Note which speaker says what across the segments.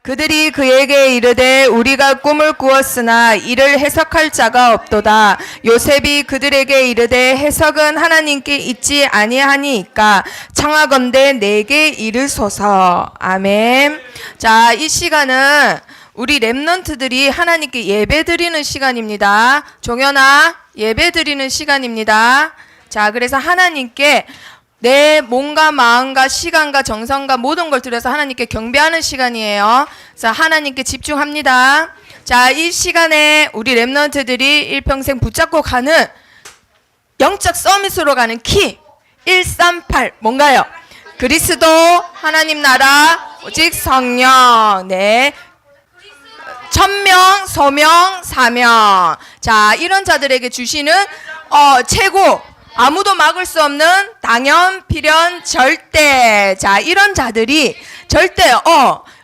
Speaker 1: 그들이 그에게 이르되 우리가 꿈을 꾸었으나 이를 해석할 자가 없도다. 요셉이 그들에게 이르되 해석은 하나님께 있지 아니하니이까 청하건대 내게 이르소서. 아멘. 자, 이 시간은 우리 렘넌트들이 하나님께 예배드리는 시간입니다. 종현아, 예배드리는 시간입니다. 자, 그래서 하나님께 내 몸과 마음과 시간과 정성과 모든 걸 들여서 하나님께 경배하는 시간이에요. 그래서 하나님께 집중합니다. 자, 이 시간에 우리 렘넌트들이 일평생 붙잡고 가는 영적 서밋으로 가는 키 138 뭔가요? 그리스도, 하나님 나라, 오직 성령. 네. 천명, 소명, 사명. 자, 이런 자들에게 주시는 최고, 아무도 막을 수 없는 당연, 필연, 절대. 자, 이런 자들이 절대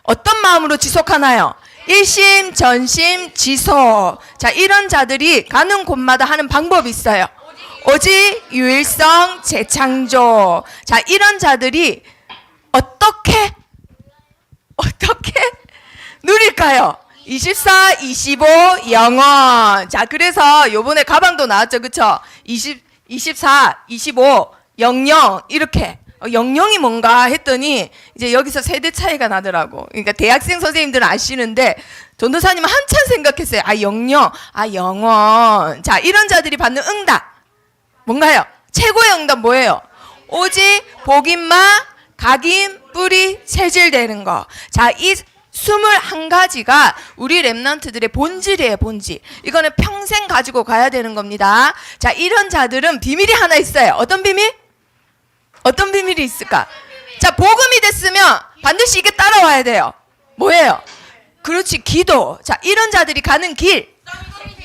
Speaker 1: 어떤 마음으로 지속하나요? 일심, 전심, 지속. 자, 이런 자들이 가는 곳마다 하는 방법이 있어요. 오직, 유일성, 재창조. 자, 이런 자들이 어떻게 누릴까요? 24, 25, 영원. 자, 그래서 요번에 가방도 나왔죠. 그쵸? 24, 25, 00 이렇게. 00이 뭔가 했더니 이제 여기서 세대 차이가 나더라고. 그러니까 대학생 선생님들은 아시는데 전도사님은 한참 생각했어요. 00, 영원. 자, 이런 자들이 받는 응답 뭔가요? 최고의 응답 뭐예요? 오직 복임만 각인 뿌리 체질되는 거. 자, 이 21가지가 우리 렘넌트들의 본질이에요. 본질. 이거는 평생 가지고 가야 되는 겁니다. 자, 이런 자들은 비밀이 하나 있어요. 어떤 비밀? 어떤 비밀이 있을까? 자, 복음이 됐으면 반드시 이게 따라와야 돼요. 뭐예요? 그렇지, 기도. 자, 이런 자들이 가는 길,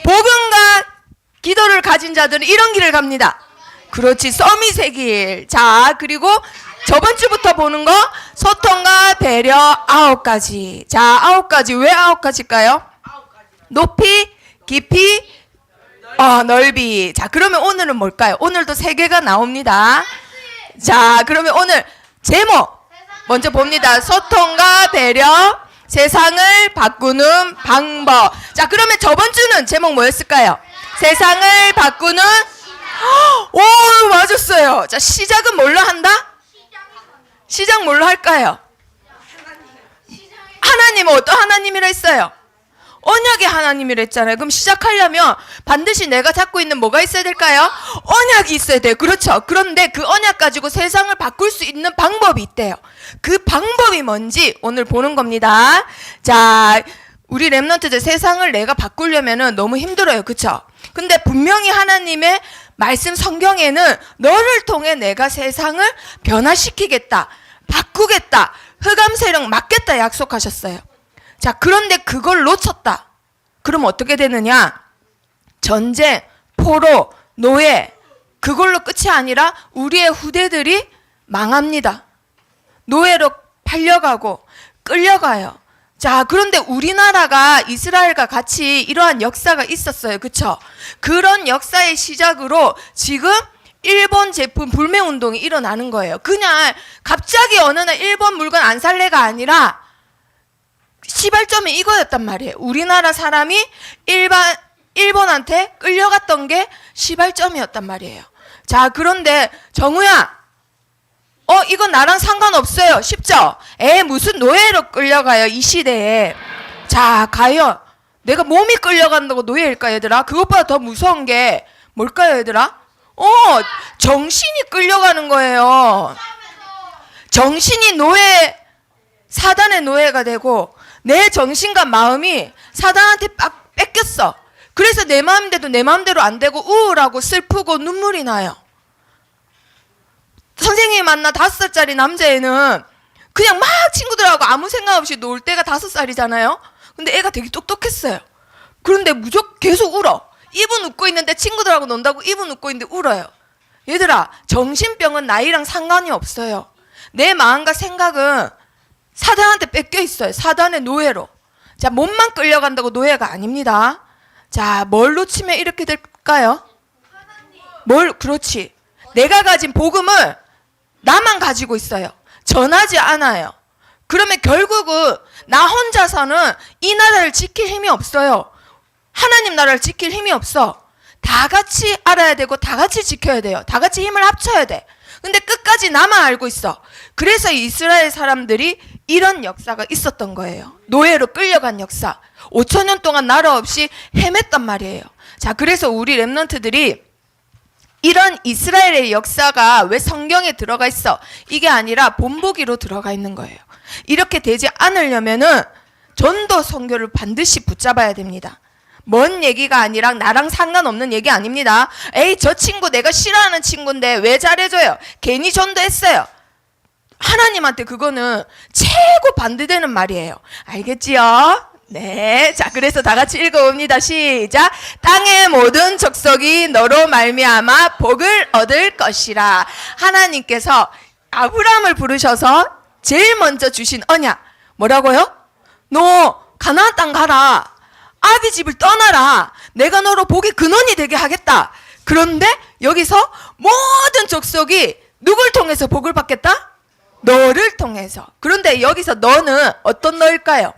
Speaker 1: 복음과 기도를 가진 자들은 이런 길을 갑니다. 그렇지, 서밋의 길. 자, 그리고 저번 주부터 보는 거 소통과 배려 9가지. 자, 9가지. 왜 9가지일까요? 높이, 깊이, 넓이. 자, 그러면 오늘은 뭘까요? 오늘도 3개가 나옵니다. 자, 그러면 오늘 제목 먼저 봅니다. 소통과 배려, 세상을 바꾸는 방법. 자, 그러면 저번 주는 제목 뭐였을까요? 세상을 바꾸는 오, 맞았어요. 자, 시작은 뭘로 한다? 시작 뭘로 할까요? 하나님은 어떤 하나님이라 했어요? 언약의 하나님이라 했잖아요. 그럼 시작하려면 반드시 내가 잡고 있는 뭐가 있어야 될까요? 언약이 있어야 돼요. 그렇죠. 그런데 그 언약 가지고 세상을 바꿀 수 있는 방법이 있대요. 그 방법이 뭔지 오늘 보는 겁니다. 자, 우리 렘넌트들 세상을 내가 바꾸려면 너무 힘들어요. 그렇죠? 근데 분명히 하나님의 말씀 성경에는 너를 통해 내가 세상을 변화시키겠다, 바꾸겠다, 흑암 세력 막겠다 약속하셨어요. 자, 그런데 그걸 놓쳤다. 그럼 어떻게 되느냐? 전쟁, 포로, 노예, 그걸로 끝이 아니라 우리의 후대들이 망합니다. 노예로 팔려가고 끌려가요. 자, 그런데 우리나라가 이스라엘과 같이 이러한 역사가 있었어요. 그쵸? 그런 역사의 시작으로 지금 일본 제품 불매운동이 일어나는 거예요. 그냥 갑자기 어느 날 일본 물건 안 살래가 아니라 시발점이 이거였단 말이에요. 우리나라 사람이 일본한테 끌려갔던 게 시발점이었단 말이에요. 자, 그런데 정우야, 이건 나랑 상관없어요. 쉽죠? 무슨 노예로 끌려가요, 이 시대에. 자, 과연 내가 몸이 끌려간다고 노예일까, 얘들아? 그것보다 더 무서운 게 뭘까요, 얘들아? 정신이 끌려가는 거예요. 정신이 사단의 노예가 되고 내 정신과 마음이 사단한테 뺏겼어. 그래서 내 마음대로 내 마음대로 안 되고 우울하고 슬프고 눈물이 나요. 선생님이 만나 5살짜리 남자애는 그냥 막 친구들하고 아무 생각 없이 놀 때가 5살이잖아요. 근데 애가 되게 똑똑했어요. 그런데 무조건 계속 울어. 입은 웃고 있는데 친구들하고 논다고 입은 웃고 있는데 울어요. 얘들아, 정신병은 나이랑 상관이 없어요. 내 마음과 생각은 사단한테 뺏겨 있어요. 사단의 노예로. 자, 몸만 끌려간다고 노예가 아닙니다. 자, 뭘 놓치면 이렇게 될까요? 그렇지. 내가 가진 복음을 나만 가지고 있어요. 전하지 않아요. 그러면 결국은 나 혼자서는 이 나라를 지킬 힘이 없어요. 하나님 나라를 지킬 힘이 없어. 다 같이 알아야 되고 다 같이 지켜야 돼요. 다 같이 힘을 합쳐야 돼. 근데 끝까지 나만 알고 있어. 그래서 이스라엘 사람들이 이런 역사가 있었던 거예요. 노예로 끌려간 역사. 5,000년 동안 나라 없이 헤맸단 말이에요. 자, 그래서 우리 렘넌트들이 이런 이스라엘의 역사가 왜 성경에 들어가 있어? 이게 아니라 본보기로 들어가 있는 거예요. 이렇게 되지 않으려면은 전도 선교를 반드시 붙잡아야 됩니다. 먼 얘기가 아니라 나랑 상관없는 얘기 아닙니다. 에이, 저 친구 내가 싫어하는 친구인데 왜 잘해줘요? 괜히 전도했어요. 하나님한테 그거는 최고 반대되는 말이에요. 알겠지요? 네. 자, 그래서 다 같이 읽어봅니다. 시작. 땅의 모든 족속이 너로 말미암아 복을 얻을 것이라. 하나님께서 아브라함을 부르셔서 제일 먼저 주신 언약. 뭐라고요? 너 가나안 땅 가라. 아비 집을 떠나라. 내가 너로 복의 근원이 되게 하겠다. 그런데 여기서 모든 족속이 누굴 통해서 복을 받겠다? 너를 통해서. 그런데 여기서 너는 어떤 너일까요?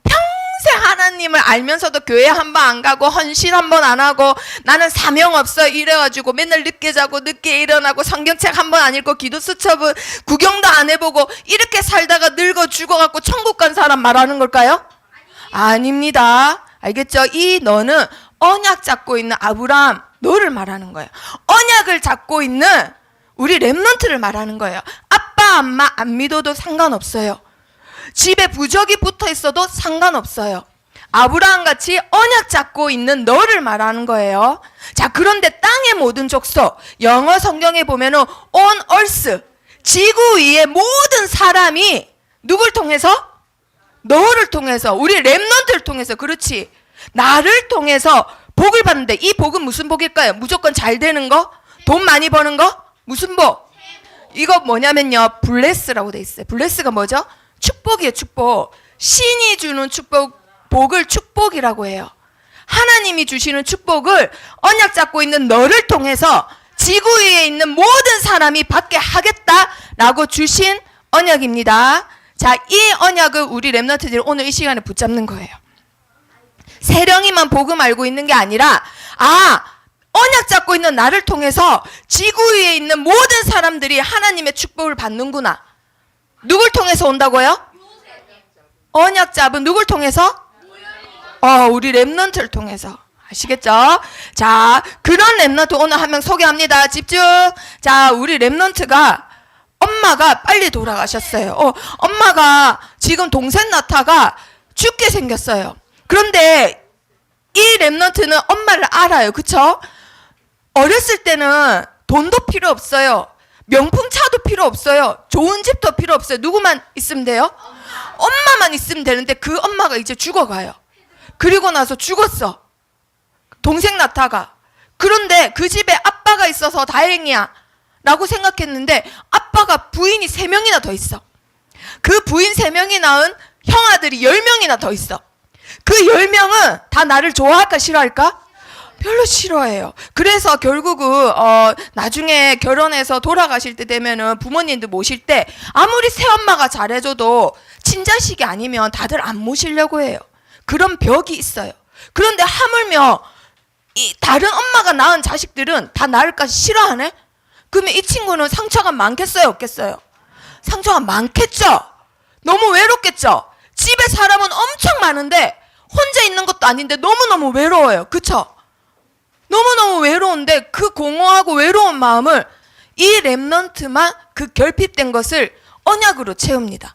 Speaker 1: 평생 하나님을 알면서도 교회 한 번 안 가고 헌신 한 번 안 하고 나는 사명 없어 이래가지고 맨날 늦게 자고 늦게 일어나고 성경책 한 번 안 읽고 기도 수첩은 구경도 안 해보고 이렇게 살다가 늙어 죽어갖고 천국 간 사람 말하는 걸까요? 아닙니다. 알겠죠? 이 너는 언약 잡고 있는 아브라함 너를 말하는 거예요. 언약을 잡고 있는 우리 렘넌트를 말하는 거예요. 아빠 엄마 안 믿어도 상관없어요. 집에 부적이 붙어 있어도 상관없어요. 아브라함 같이 언약 잡고 있는 너를 말하는 거예요. 자, 그런데 땅의 모든 족속, 영어 성경에 보면은 on earth, 지구 위의 모든 사람이 누굴 통해서? 너를 통해서, 우리 렘넌트를 통해서. 그렇지. 나를 통해서 복을 받는데 이 복은 무슨 복일까요? 무조건 잘 되는 거? 돈 많이 버는 거? 무슨 복? 이거 뭐냐면요, 블레스라고 돼 있어요. 블레스가 뭐죠? 축복이에요. 축복. 신이 주는 축복, 복을 축복이라고 해요. 하나님이 주시는 축복을 언약 잡고 있는 너를 통해서 지구 위에 있는 모든 사람이 받게 하겠다라고 주신 언약입니다. 자, 이 언약을 우리 렘넌트들이 오늘 이 시간에 붙잡는 거예요. 세령이만 복음 알고 있는 게 아니라 언약 잡고 있는 나를 통해서 지구 위에 있는 모든 사람들이 하나님의 축복을 받는구나. 누굴 통해서 온다고요? 언약 잡은 누굴 통해서? 우리 렘넌트를 통해서. 아시겠죠? 자, 그런 렘넌트 오늘 한 명 소개합니다. 집중. 자, 우리 렘넌트가 엄마가 빨리 돌아가셨어요. 엄마가 지금 동생 나타가 죽게 생겼어요. 그런데 이 렘넌트는 엄마를 알아요. 그쵸? 어렸을 때는 돈도 필요 없어요. 명품 차도 필요 없어요. 좋은 집도 필요 없어요. 누구만 있으면 돼요? 엄마만 있으면 되는데 그 엄마가 이제 죽어가요. 그리고 나서 죽었어. 동생 나타가. 그런데 그 집에 아빠가 있어서 다행이야 라고 생각했는데 아빠가 부인이 3명이나 더 있어. 그 부인 3명이 낳은 형아들이 10명이나 더 있어. 그 10명은 다 나를 좋아할까 싫어할까? 별로 싫어해요. 그래서 결국은 나중에 결혼해서 돌아가실 때 되면은 부모님들 모실 때 아무리 새엄마가 잘해줘도 친자식이 아니면 다들 안 모시려고 해요. 그런 벽이 있어요. 그런데 하물며 이 다른 엄마가 낳은 자식들은 다 나를까지 싫어하네? 그러면 이 친구는 상처가 많겠어요, 없겠어요? 상처가 많겠죠? 너무 외롭겠죠? 집에 사람은 엄청 많은데 혼자 있는 것도 아닌데 너무너무 외로워요. 그쵸? 너무너무 외로운데 그 공허하고 외로운 마음을 이 렘넌트만 그 결핍된 것을 언약으로 채웁니다.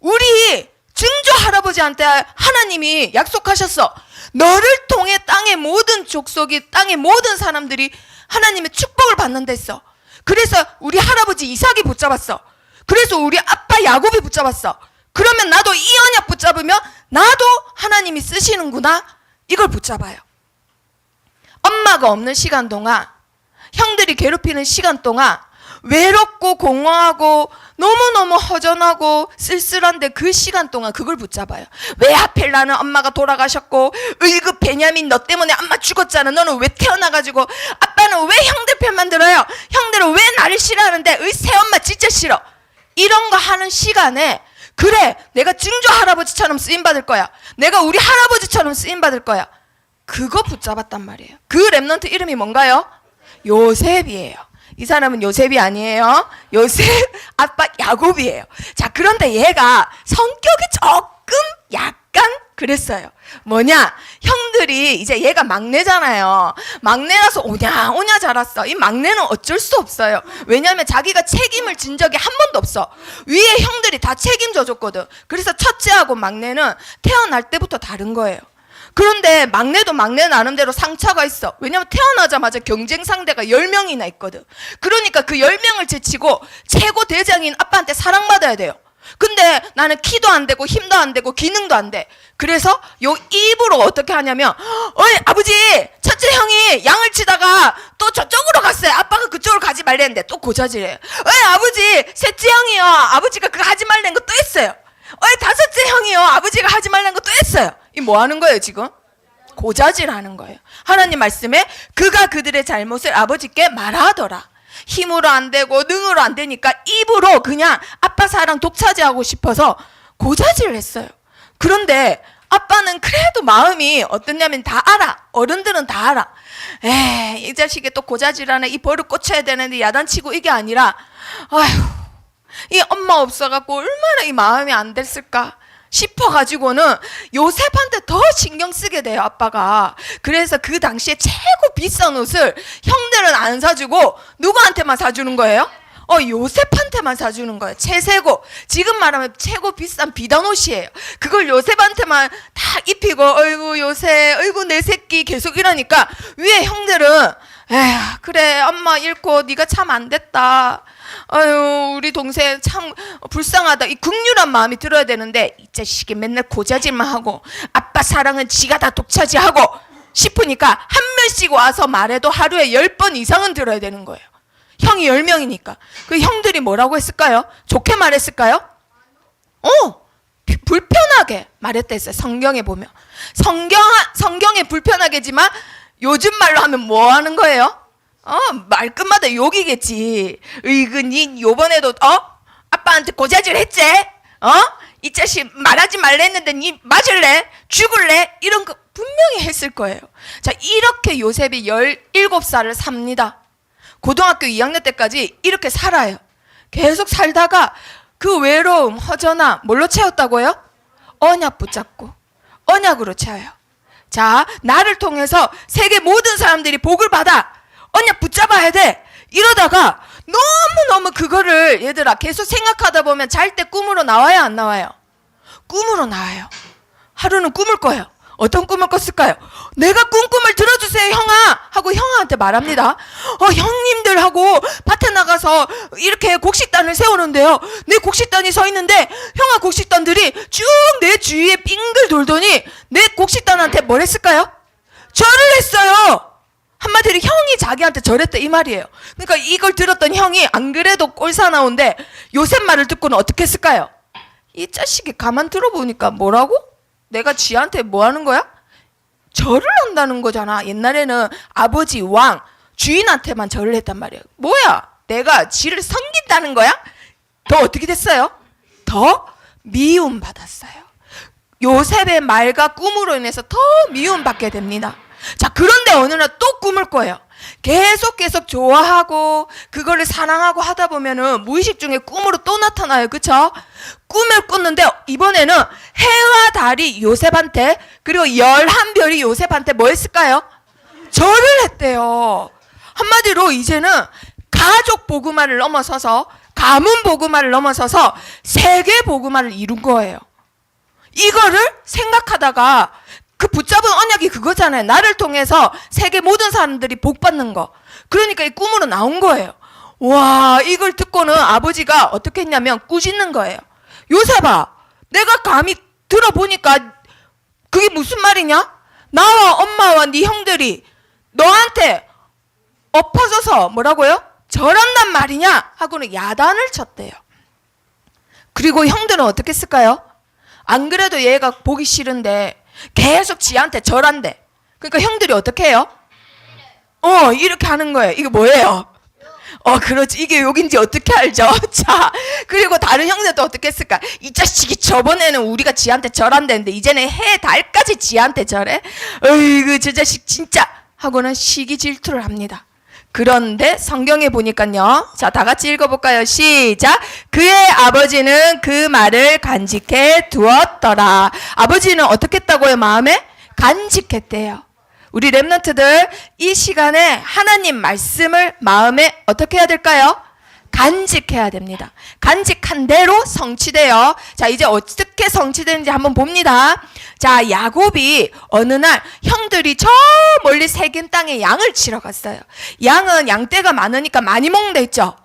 Speaker 1: 우리 증조 할아버지한테 하나님이 약속하셨어. 너를 통해 땅의 모든 족속이, 땅의 모든 사람들이 하나님의 축복을 받는다 했어. 그래서 우리 할아버지 이삭이 붙잡았어. 그래서 우리 아빠 야곱이 붙잡았어. 그러면 나도 이 언약 붙잡으면 나도 하나님이 쓰시는구나. 이걸 붙잡아요. 엄마가 없는 시간 동안, 형들이 괴롭히는 시간 동안 외롭고 공허하고 너무너무 허전하고 쓸쓸한데 그 시간 동안 그걸 붙잡아요. 왜 하필 나는 엄마가 돌아가셨고 을급 베냐민 너 때문에 엄마 죽었잖아. 너는 왜 태어나가지고 아빠는 왜 형들 편만 들어요? 형들은 왜 나를 싫어하는데 새엄마 진짜 싫어. 이런 거 하는 시간에 그래 내가 증조 할아버지처럼 쓰임받을 거야. 내가 우리 할아버지처럼 쓰임받을 거야. 그거 붙잡았단 말이에요. 그 렘넌트 이름이 뭔가요? 요셉이에요. 이 사람은 요셉이 아니에요. 요셉 아빠 야곱이에요. 자, 그런데 얘가 성격이 조금 약간 그랬어요. 뭐냐? 형들이 이제 얘가 막내잖아요. 막내라서 오냐 오냐 자랐어. 이 막내는 어쩔 수 없어요. 왜냐하면 자기가 책임을 진 적이 한 번도 없어. 위에 형들이 다 책임져 줬거든. 그래서 첫째하고 막내는 태어날 때부터 다른 거예요. 그런데 막내도 막내 나름대로 상처가 있어. 왜냐면 태어나자마자 경쟁 상대가 10명이나 있거든. 그러니까 그 10명을 제치고 최고 대장인 아빠한테 사랑받아야 돼요. 근데 나는 키도 안 되고 힘도 안 되고 기능도 안 돼. 그래서 요 입으로 어떻게 하냐면, 어이 아버지, 첫째 형이 양을 치다가 또 저쪽으로 갔어요. 아빠가 그쪽으로 가지 말랬는데 또 고자질해요. 어이 아버지, 셋째 형이요, 아버지가 그거 하지 말라는 거 또 했어요. 어이 다섯째 형이요, 아버지가 하지 말라는 거 또 했어요. 이 뭐 하는 거예요 지금? 고자질하는 거예요. 하나님 말씀에 그가 그들의 잘못을 아버지께 말하더라. 힘으로 안 되고 능으로 안 되니까 입으로 그냥 아빠 사랑 독차지하고 싶어서 고자질을 했어요. 그런데 아빠는 그래도 마음이 어떻냐면 다 알아. 어른들은 다 알아. 이 자식이 또 고자질하네. 이 버릇 고쳐야 되는데 야단치고 이게 아니라, 아휴, 이 엄마 없어갖고 얼마나 이 마음이 안 됐을까 싶어가지고는 요셉한테 더 신경 쓰게 돼요, 아빠가. 그래서 그 당시에 최고 비싼 옷을 형들은 안 사주고 누구한테만 사주는 거예요? 요셉한테만 사주는 거예요. 최세고, 지금 말하면 최고 비싼 비단 옷이에요. 그걸 요셉한테만 다 입히고, 어이구 요셉, 어이구 내 새끼 계속 이러니까 위에 형들은 에휴 그래 엄마 잃고 네가 참 안 됐다. 아유 우리 동생 참 불쌍하다. 이 긍휼한 마음이 들어야 되는데 이 자식이 맨날 고자질만 하고 아빠 사랑은 지가 다 독차지하고 싶으니까 한 명씩 와서 말해도 하루에 10번 이상은 들어야 되는 거예요. 형이 10명이니까. 그 형들이 뭐라고 했을까요? 좋게 말했을까요? 불편하게 말했댔어요. 성경에 보면. 성경에 불편하게지만 요즘 말로 하면 뭐 하는 거예요? 말끝마다 욕이겠지. 의근이 요번에도 아빠한테 고자질 했지? 이 자식 말하지 말랬는데 니 맞을래? 죽을래? 이런 거 분명히 했을 거예요. 자, 이렇게 요셉이 17살을 삽니다. 고등학교 2학년 때까지 이렇게 살아요. 계속 살다가 그 외로움, 허전함 뭘로 채웠다고요? 언약 붙잡고 언약으로 채워요. 자, 나를 통해서 세계 모든 사람들이 복을 받아. 언약 붙잡아야 돼. 이러다가 너무너무 그거를 얘들아 계속 생각하다 보면 잘 때 꿈으로 나와요, 안 나와요? 꿈으로 나와요. 하루는 꿈을 꿔요. 어떤 꿈을 꿨을까요? 내가 꿈을 들어주세요 형아 하고 형아한테 말합니다. 형님들하고 밭에 나가서 이렇게 곡식단을 세우는데요, 내 곡식단이 서 있는데 형아 곡식단들이 쭉 내 주위에 빙글 돌더니 내 곡식단한테 뭘 했을까요? 절을 했어요. 한마디로 형이 자기한테 절했다 이 말이에요. 그러니까 이걸 들었던 형이 안 그래도 꼴사나운데 요셉 말을 듣고는 어떻게 했을까요? 이 자식이 가만 들어보니까 뭐라고? 내가 쥐한테 뭐 하는 거야? 절을 한다는 거잖아. 옛날에는 아버지 왕 주인한테만 절을 했단 말이에요. 뭐야? 내가 쥐를 섬긴다는 거야? 더 어떻게 됐어요? 더 미움받았어요. 요셉의 말과 꿈으로 인해서 더 미움받게 됩니다. 자, 그런데 어느 날 또 꿈을 꿔요. 계속 좋아하고 그거를 사랑하고 하다 보면은 무의식 중에 꿈으로 또 나타나요. 그쵸? 꿈을 꿨는데 이번에는 해와 달이 요셉한테 그리고 11별이 요셉한테 뭐 했을까요? 절을 했대요. 한마디로 이제는 가족 복음화를 넘어서서 가문 복음화를 넘어서서 세계 복음화를 이룬 거예요. 이거를 생각하다가 그 붙잡은 언약이 그거잖아요. 나를 통해서 세계 모든 사람들이 복 받는 거. 그러니까 이 꿈으로 나온 거예요. 와, 이걸 듣고는 아버지가 어떻게 했냐면 꾸짖는 거예요. 요셉아, 내가 감히 들어보니까 그게 무슨 말이냐? 나와 엄마와 네 형들이 너한테 엎어져서 뭐라고요? 절한단 말이냐? 하고는 야단을 쳤대요. 그리고 형들은 어떻게 했을까요? 안 그래도 얘가 보기 싫은데 계속 지한테 절한대. 그러니까 형들이 어떻게 해요? 이렇게 하는 거예요. 이게 뭐예요? 그렇지. 이게 욕인지 어떻게 알죠? 자, 그리고 다른 형제도 어떻게 했을까? 이 자식이 저번에는 우리가 지한테 절한다는데 이제는 해, 달까지 지한테 절해? 어이구, 저 자식 진짜! 하고는 시기 질투를 합니다. 그런데 성경에 보니까요. 자, 다 같이 읽어볼까요? 시작. 그의 아버지는 그 말을 간직해 두었더라. 아버지는 어떻게 했다고요? 마음에? 간직했대요. 우리 랩런트들 이 시간에 하나님 말씀을 마음에 어떻게 해야 될까요? 간직해야 됩니다. 간직한 대로 성취돼요. 자, 이제 어떻게 성취되는지 한번 봅니다. 자, 야곱이 어느 날 형들이 저 멀리 세겜 땅에 양을 치러 갔어요. 양은 양떼가 많으니까 많이 먹는다 했죠.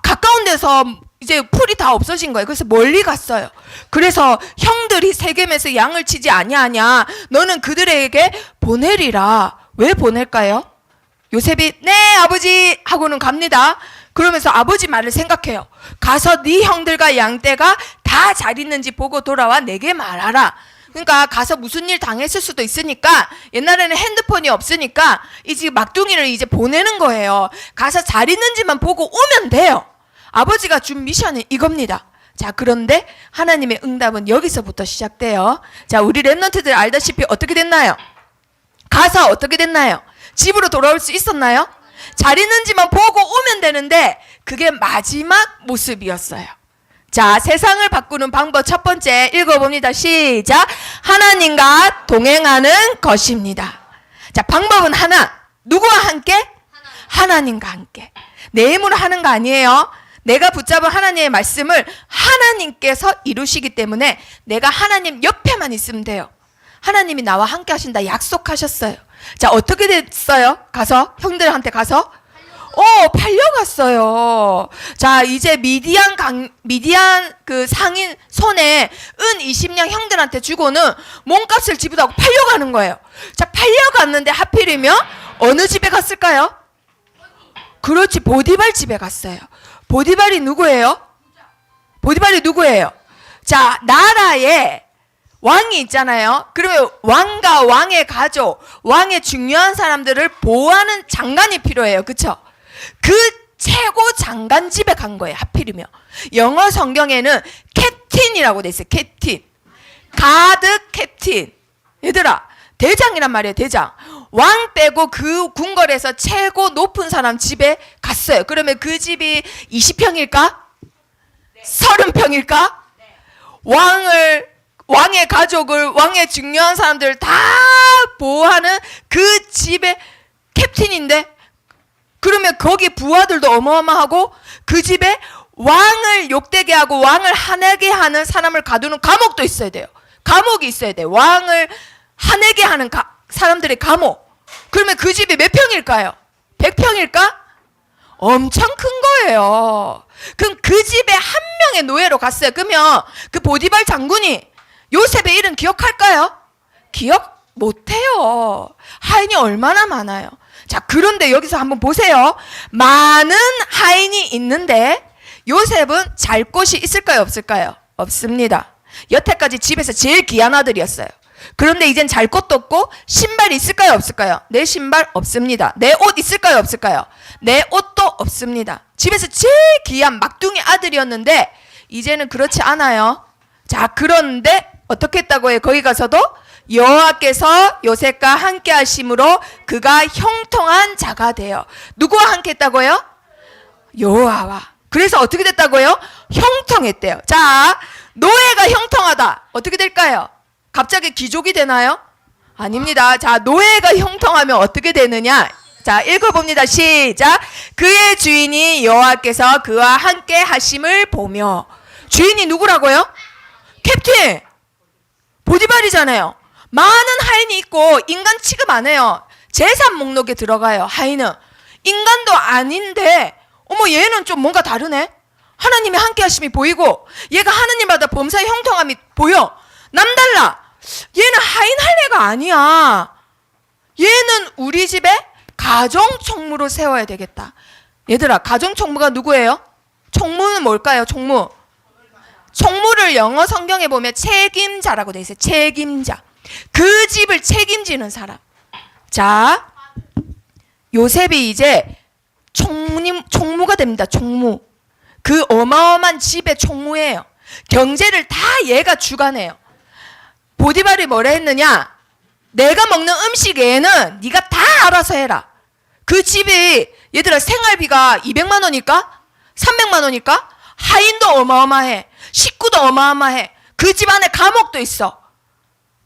Speaker 1: 가까운 데서 이제 풀이 다 없어진 거예요. 그래서 멀리 갔어요. 그래서 형들이 세겜에서 양을 치지 아니하냐, 너는 그들에게 보내리라. 왜 보낼까요? 요셉이 네 아버지 하고는 갑니다. 그러면서 아버지 말을 생각해요. 가서 네 형들과 양떼가 다 잘 있는지 보고 돌아와 내게 말하라. 그러니까 가서 무슨 일 당했을 수도 있으니까, 옛날에는 핸드폰이 없으니까 이제 막둥이를 이제 보내는 거예요. 가서 잘 있는지만 보고 오면 돼요. 아버지가 준 미션은 이겁니다. 자, 그런데 하나님의 응답은 여기서부터 시작돼요. 자, 우리 랩런트들 알다시피 어떻게 됐나요? 가서 어떻게 됐나요? 집으로 돌아올 수 있었나요? 잘 있는지만 보고 오면 되는데 그게 마지막 모습이었어요. 자, 세상을 바꾸는 방법 첫 번째 읽어봅니다. 시작. 하나님과 동행하는 것입니다. 자, 방법은 하나. 누구와 함께? 하나님과 함께. 내 힘으로 하는 거 아니에요. 내가 붙잡은 하나님의 말씀을 하나님께서 이루시기 때문에 내가 하나님 옆에만 있으면 돼요. 하나님이 나와 함께 하신다 약속하셨어요. 자, 어떻게 됐어요? 가서 형들한테 가서 팔려갔어요. 자, 이제 미디안 그 상인 손에 은 20냥 형들한테 주고는 몸값을 지불하고 팔려가는 거예요. 자, 팔려갔는데 하필이면 어느 집에 갔을까요? 그렇지, 보디발 집에 갔어요. 보디발이 누구예요? 보디발이 누구예요? 자, 나라에 왕이 있잖아요. 그러면 왕과 왕의 가족, 왕의 중요한 사람들을 보호하는 장관이 필요해요. 그쵸? 그 최고 장관 집에 간 거예요. 하필이면. 영어 성경에는 캡틴이라고 돼 있어요. 캡틴. 가드 캡틴. 얘들아, 대장이란 말이에요. 대장. 왕 빼고 그 궁궐에서 최고 높은 사람 집에 갔어요. 그러면 그 집이 20평일까? 네. 30평일까? 네. 왕의 가족을, 왕의 중요한 사람들을 다 보호하는 그 집의 캡틴인데, 그러면 거기 부하들도 어마어마하고 그 집에 왕을 욕되게 하고 왕을 화내게 하는 사람을 가두는 감옥도 있어야 돼요. 감옥이 있어야 돼요. 왕을 화내게 하는 사람들의 감옥. 그러면 그 집이 몇 평일까요? 100평일까? 엄청 큰 거예요. 그럼 그 집에 한 명의 노예로 갔어요. 그러면 그 보디발 장군이 요셉의 일은 기억할까요? 기억 못해요. 하인이 얼마나 많아요. 자, 그런데 여기서 한번 보세요. 많은 하인이 있는데 요셉은 잘 곳이 있을까요? 없을까요? 없습니다. 여태까지 집에서 제일 귀한 아들이었어요. 그런데 이젠 잘 곳도 없고 신발이 있을까요? 없을까요? 내 신발 없습니다. 내 옷 있을까요? 없을까요? 내 옷도 없습니다. 집에서 제일 귀한 막둥이 아들이었는데 이제는 그렇지 않아요. 자, 그런데 어떻게 했다고 해요? 거기 가서도 여호와께서 요셉과 함께 하심으로 그가 형통한 자가 되어. 누구와 함께 했다고요? 여호와와. 그래서 어떻게 됐다고요? 형통했대요. 자, 노예가 형통하다. 어떻게 될까요? 갑자기 귀족이 되나요? 아닙니다. 자, 노예가 형통하면 어떻게 되느냐? 자, 읽어봅니다. 시작. 그의 주인이 여호와께서 그와 함께 하심을 보며. 주인이 누구라고요? 캡틴. 보디발이잖아요. 많은 하인이 있고 인간 취급 안 해요. 재산 목록에 들어가요. 하인은 인간도 아닌데 어머 얘는 좀 뭔가 다르네. 하나님의 함께 하심이 보이고 얘가 하나님마다 범사의 형통함이 보여. 남달라. 얘는 하인 할례가 아니야. 얘는 우리 집에 가정총무로 세워야 되겠다. 얘들아, 가정총무가 누구예요? 총무는 뭘까요? 총무. 총무를 영어 성경에 보면 책임자라고 돼 있어요. 책임자. 그 집을 책임지는 사람. 자, 요셉이 이제 총무가 됩니다. 총무. 그 어마어마한 집의 총무예요. 경제를 다 얘가 주관해요. 보디발이 뭐라 했느냐? 내가 먹는 음식 외에는 네가 다 알아서 해라. 그 집이 얘들아 생활비가 200만 원일까? 300만 원일까? 하인도 어마어마해. 식구도 어마어마해. 그 집 안에 감옥도 있어.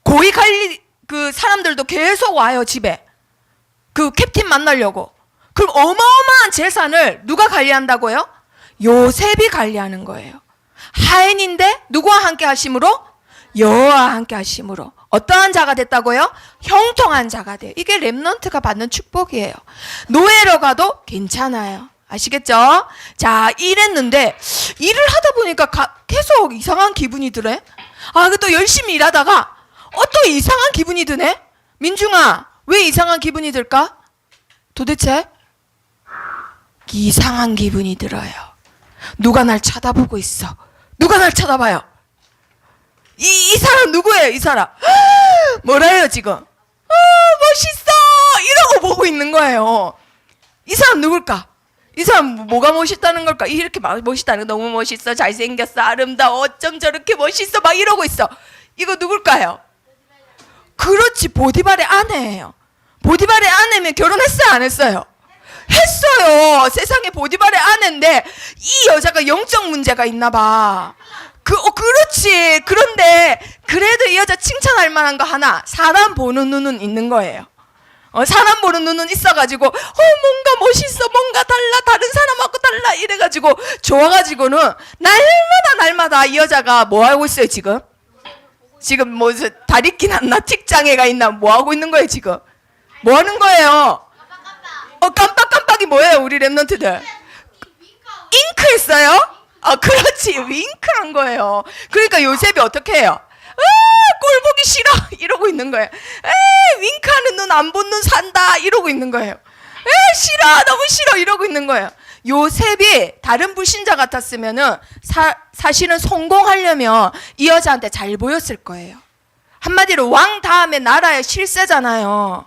Speaker 1: 고위 관리 그 사람들도 계속 와요 집에. 그 캡틴 만나려고. 그럼 어마어마한 재산을 누가 관리한다고요? 요셉이 관리하는 거예요. 하인인데 누구와 함께 하심으로? 여호와와 함께 하심으로. 어떠한 자가 됐다고요? 형통한 자가 돼요. 이게 렘넌트가 받는 축복이에요. 노예로 가도 괜찮아요. 아시겠죠? 자, 일했는데 일을 하다 보니까 계속 이상한 기분이 드네. 아, 또 열심히 일하다가 또 이상한 기분이 드네. 민중아, 왜 이상한 기분이 들까? 도대체 이상한 기분이 들어요. 누가 날 쳐다보고 있어. 누가 날 쳐다봐요. 이 사람 누구예요? 이 사람 뭐라 해요 지금? 멋있어 이러고 보고 있는 거예요. 이 사람 누굴까? 이 사람 뭐가 멋있다는 걸까? 이렇게 멋있다는 거. 너무 멋있어, 잘생겼어, 아름다워, 어쩜 저렇게 멋있어 막 이러고 있어. 이거 누굴까요? 그렇지, 보디발의 아내예요. 보디발의 아내면 결혼했어요 안 했어요? 했어요. 세상에 보디발의 아내인데 이 여자가 영적 문제가 있나 봐. 그렇지. 그런데 그래도 이 여자 칭찬할 만한 거 하나, 사람 보는 눈은 있는 거예요. 사람 보는 눈은 있어가지고 뭔가 멋있어, 뭔가 달라, 다른 사람하고 달라 이래가지고 좋아가지고는 날마다 이 여자가 뭐 하고 있어요 지금? 지금 뭐 다리끼 났나, 틱장애가 있나, 뭐 하고 있는 거예요 지금? 뭐 하는 거예요? 깜빡깜빡이 뭐예요 우리 랩런트들? 잉크 했어요? 그렇지, 윙크한 거예요. 그러니까 요셉이 어떻게 해요? 꼴 보기 싫어 이러고 있는 거예요. 윙크하는 눈 안 본 눈 산다 이러고 있는 거예요. 싫어, 너무 싫어 이러고 있는 거예요. 요셉이 다른 불신자 같았으면은 사실은 성공하려면 이 여자한테 잘 보였을 거예요. 한마디로 왕 다음에 나라의 실세잖아요.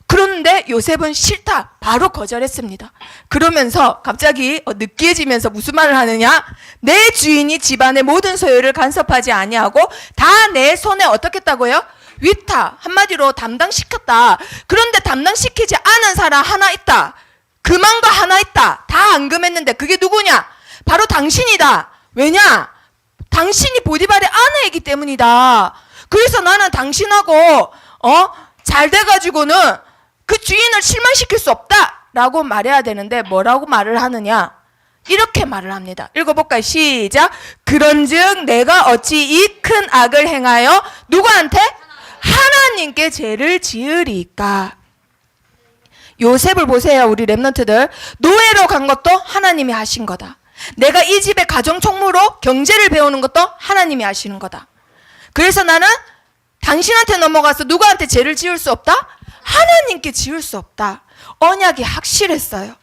Speaker 1: 그런데 요셉은 싫다, 바로 거절했습니다. 그러면서 갑자기 느끼해지면서 무슨 말을 하느냐? 내 주인이 집안의 모든 소유를 간섭하지 아니하고 다 내 손에 어떻게 했다고요? 위타, 한마디로 담당시켰다. 그런데 담당시키지 않은 사람 하나 있다. 금한거 하나 있다. 다 앙금했는데 그게 누구냐? 바로 당신이다. 왜냐? 당신이 보디발의 아내이기 때문이다. 그래서 나는 당신하고 잘 돼가지고는 그 주인을 실망시킬 수 없다 라고 말해야 되는데 뭐라고 말을 하느냐? 이렇게 말을 합니다. 읽어볼까요? 시작. 그런즉 내가 어찌 이 큰 악을 행하여 누구한테? 하나님께 죄를 지으리까. 요셉을 보세요 우리 랩런트들. 노예로 간 것도 하나님이 하신 거다. 내가 이 집의 가정총무로 경제를 배우는 것도 하나님이 하시는 거다. 그래서 나는 당신한테 넘어가서 누구한테 죄를 지을 수 없다? 하나님께 지을 수 없다. 언약이 확실했어요.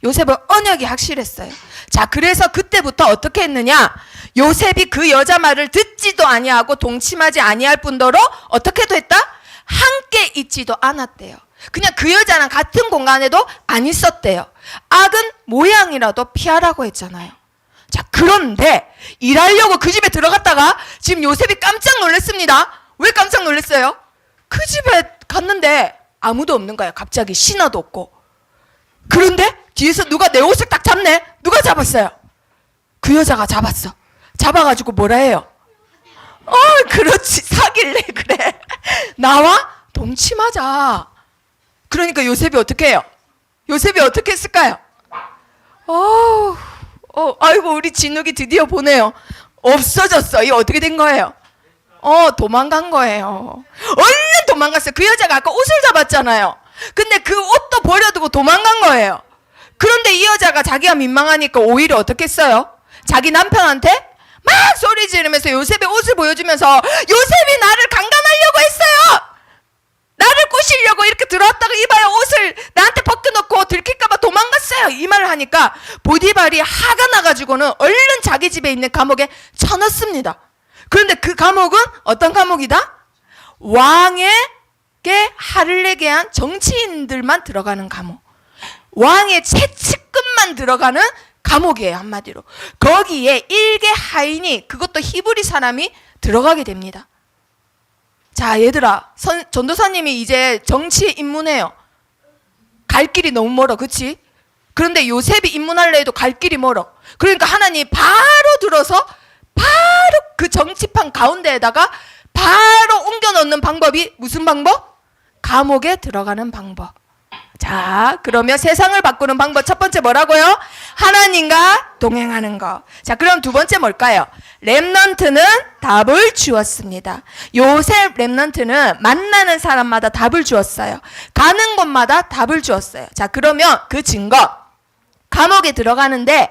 Speaker 1: 요셉은 언약이 확실했어요. 자, 그래서 그때부터 어떻게 했느냐? 요셉이 그 여자 말을 듣지도 아니하고 동침하지 아니할 뿐더러 어떻게도 했다? 함께 있지도 않았대요. 그냥 그 여자랑 같은 공간에도 안 있었대요. 악은 모양이라도 피하라고 했잖아요. 자, 그런데 일하려고 그 집에 들어갔다가 지금 요셉이 깜짝 놀랐습니다. 왜 깜짝 놀랐어요? 그 집에 갔는데 아무도 없는 거예요. 갑자기 신하도 없고. 그런데 뒤에서 누가 내 옷을 딱 잡네? 누가 잡았어요? 그 여자가 잡았어. 잡아가지고 뭐라 해요? 그렇지, 사귈래. 그래, 나와 동침하자. 그러니까 요셉이 어떻게 해요? 요셉이 어떻게 했을까요? 아이고 우리 진욱이 드디어 보네요. 없어졌어. 이거 어떻게 된 거예요? 도망간 거예요. 얼른 도망갔어요. 그 여자가 아까 옷을 잡았잖아요. 근데 그 옷도 버려두고 도망간 거예요. 그런데 이 여자가 자기가 민망하니까 오히려 어떻게 했어요? 자기 남편한테 막 소리 지르면서 요셉의 옷을 보여주면서 요셉이 나를 강간하려고 했어요. 나를 꼬시려고 이렇게 들어왔다가 이봐요, 옷을 나한테 벗겨놓고 들킬까봐 도망갔어요. 이 말을 하니까 보디발이 화가 나가지고는 얼른 자기 집에 있는 감옥에 쳐넣습니다. 그런데 그 감옥은 어떤 감옥이다? 왕에게 할을 내게 한 정치인들만 들어가는 감옥. 왕의 채찍끝만 들어가는 감옥이에요. 한마디로. 거기에 일개 하인이, 그것도 히브리 사람이 들어가게 됩니다. 자, 얘들아, 전도사님이 이제 정치에 입문해요. 갈 길이 너무 멀어, 그치? 그런데 요셉이 입문할래 해도 갈 길이 멀어. 그러니까 하나님 바로 들어서 바로 그 정치판 가운데에다가 바로 옮겨 넣는 방법이 무슨 방법? 감옥에 들어가는 방법. 자, 그러면 세상을 바꾸는 방법 첫 번째 뭐라고요? 하나님과 동행하는 거. 자, 그럼 두 번째 뭘까요? 렘넌트는 답을 주었습니다. 요셉 렘넌트는 만나는 사람마다 답을 주었어요. 가는 곳마다 답을 주었어요. 자, 그러면 그 증거. 감옥에 들어가는데,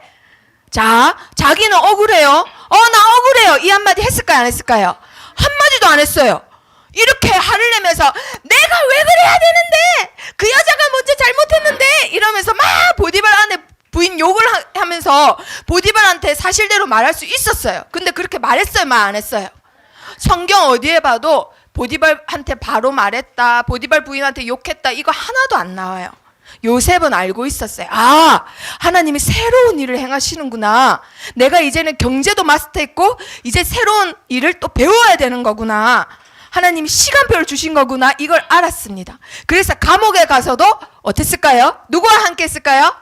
Speaker 1: 자, 자기는 억울해요. 나 억울해요. 이 한마디 했을까요? 안 했을까요? 한마디도 안 했어요. 이렇게 화를 내면서 내가 왜 그래야 되는데, 그 여자가 먼저 잘못했는데 이러면서 막 보디발 안에 부인 욕을 하면서 보디발한테 사실대로 말할 수 있었어요. 근데 그렇게 말했어요? 말 안 했어요? 성경 어디에 봐도 보디발한테 바로 말했다, 보디발 부인한테 욕했다, 이거 하나도 안 나와요. 요셉은 알고 있었어요. 아, 하나님이 새로운 일을 행하시는구나. 내가 이제는 경제도 마스터했고 이제 새로운 일을 또 배워야 되는 거구나. 하나님이 시간표를 주신 거구나. 이걸 알았습니다. 그래서 감옥에 가서도 어땠을까요? 누구와 함께 했을까요?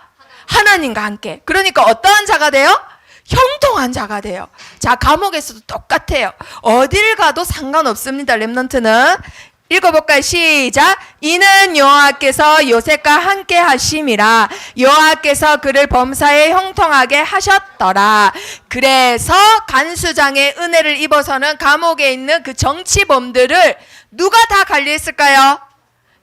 Speaker 1: 하나님과 함께. 그러니까 어떠한 자가 돼요? 형통한 자가 돼요. 자, 감옥에서도 똑같아요. 어딜 가도 상관없습니다. 렘넌트는. 읽어볼까요? 시작. 이는 여호와께서 요셉과 함께 하심이라. 여호와께서 그를 범사에 형통하게 하셨더라. 그래서 간수장의 은혜를 입어서는 감옥에 있는 그 정치범들을 누가 다 관리했을까요?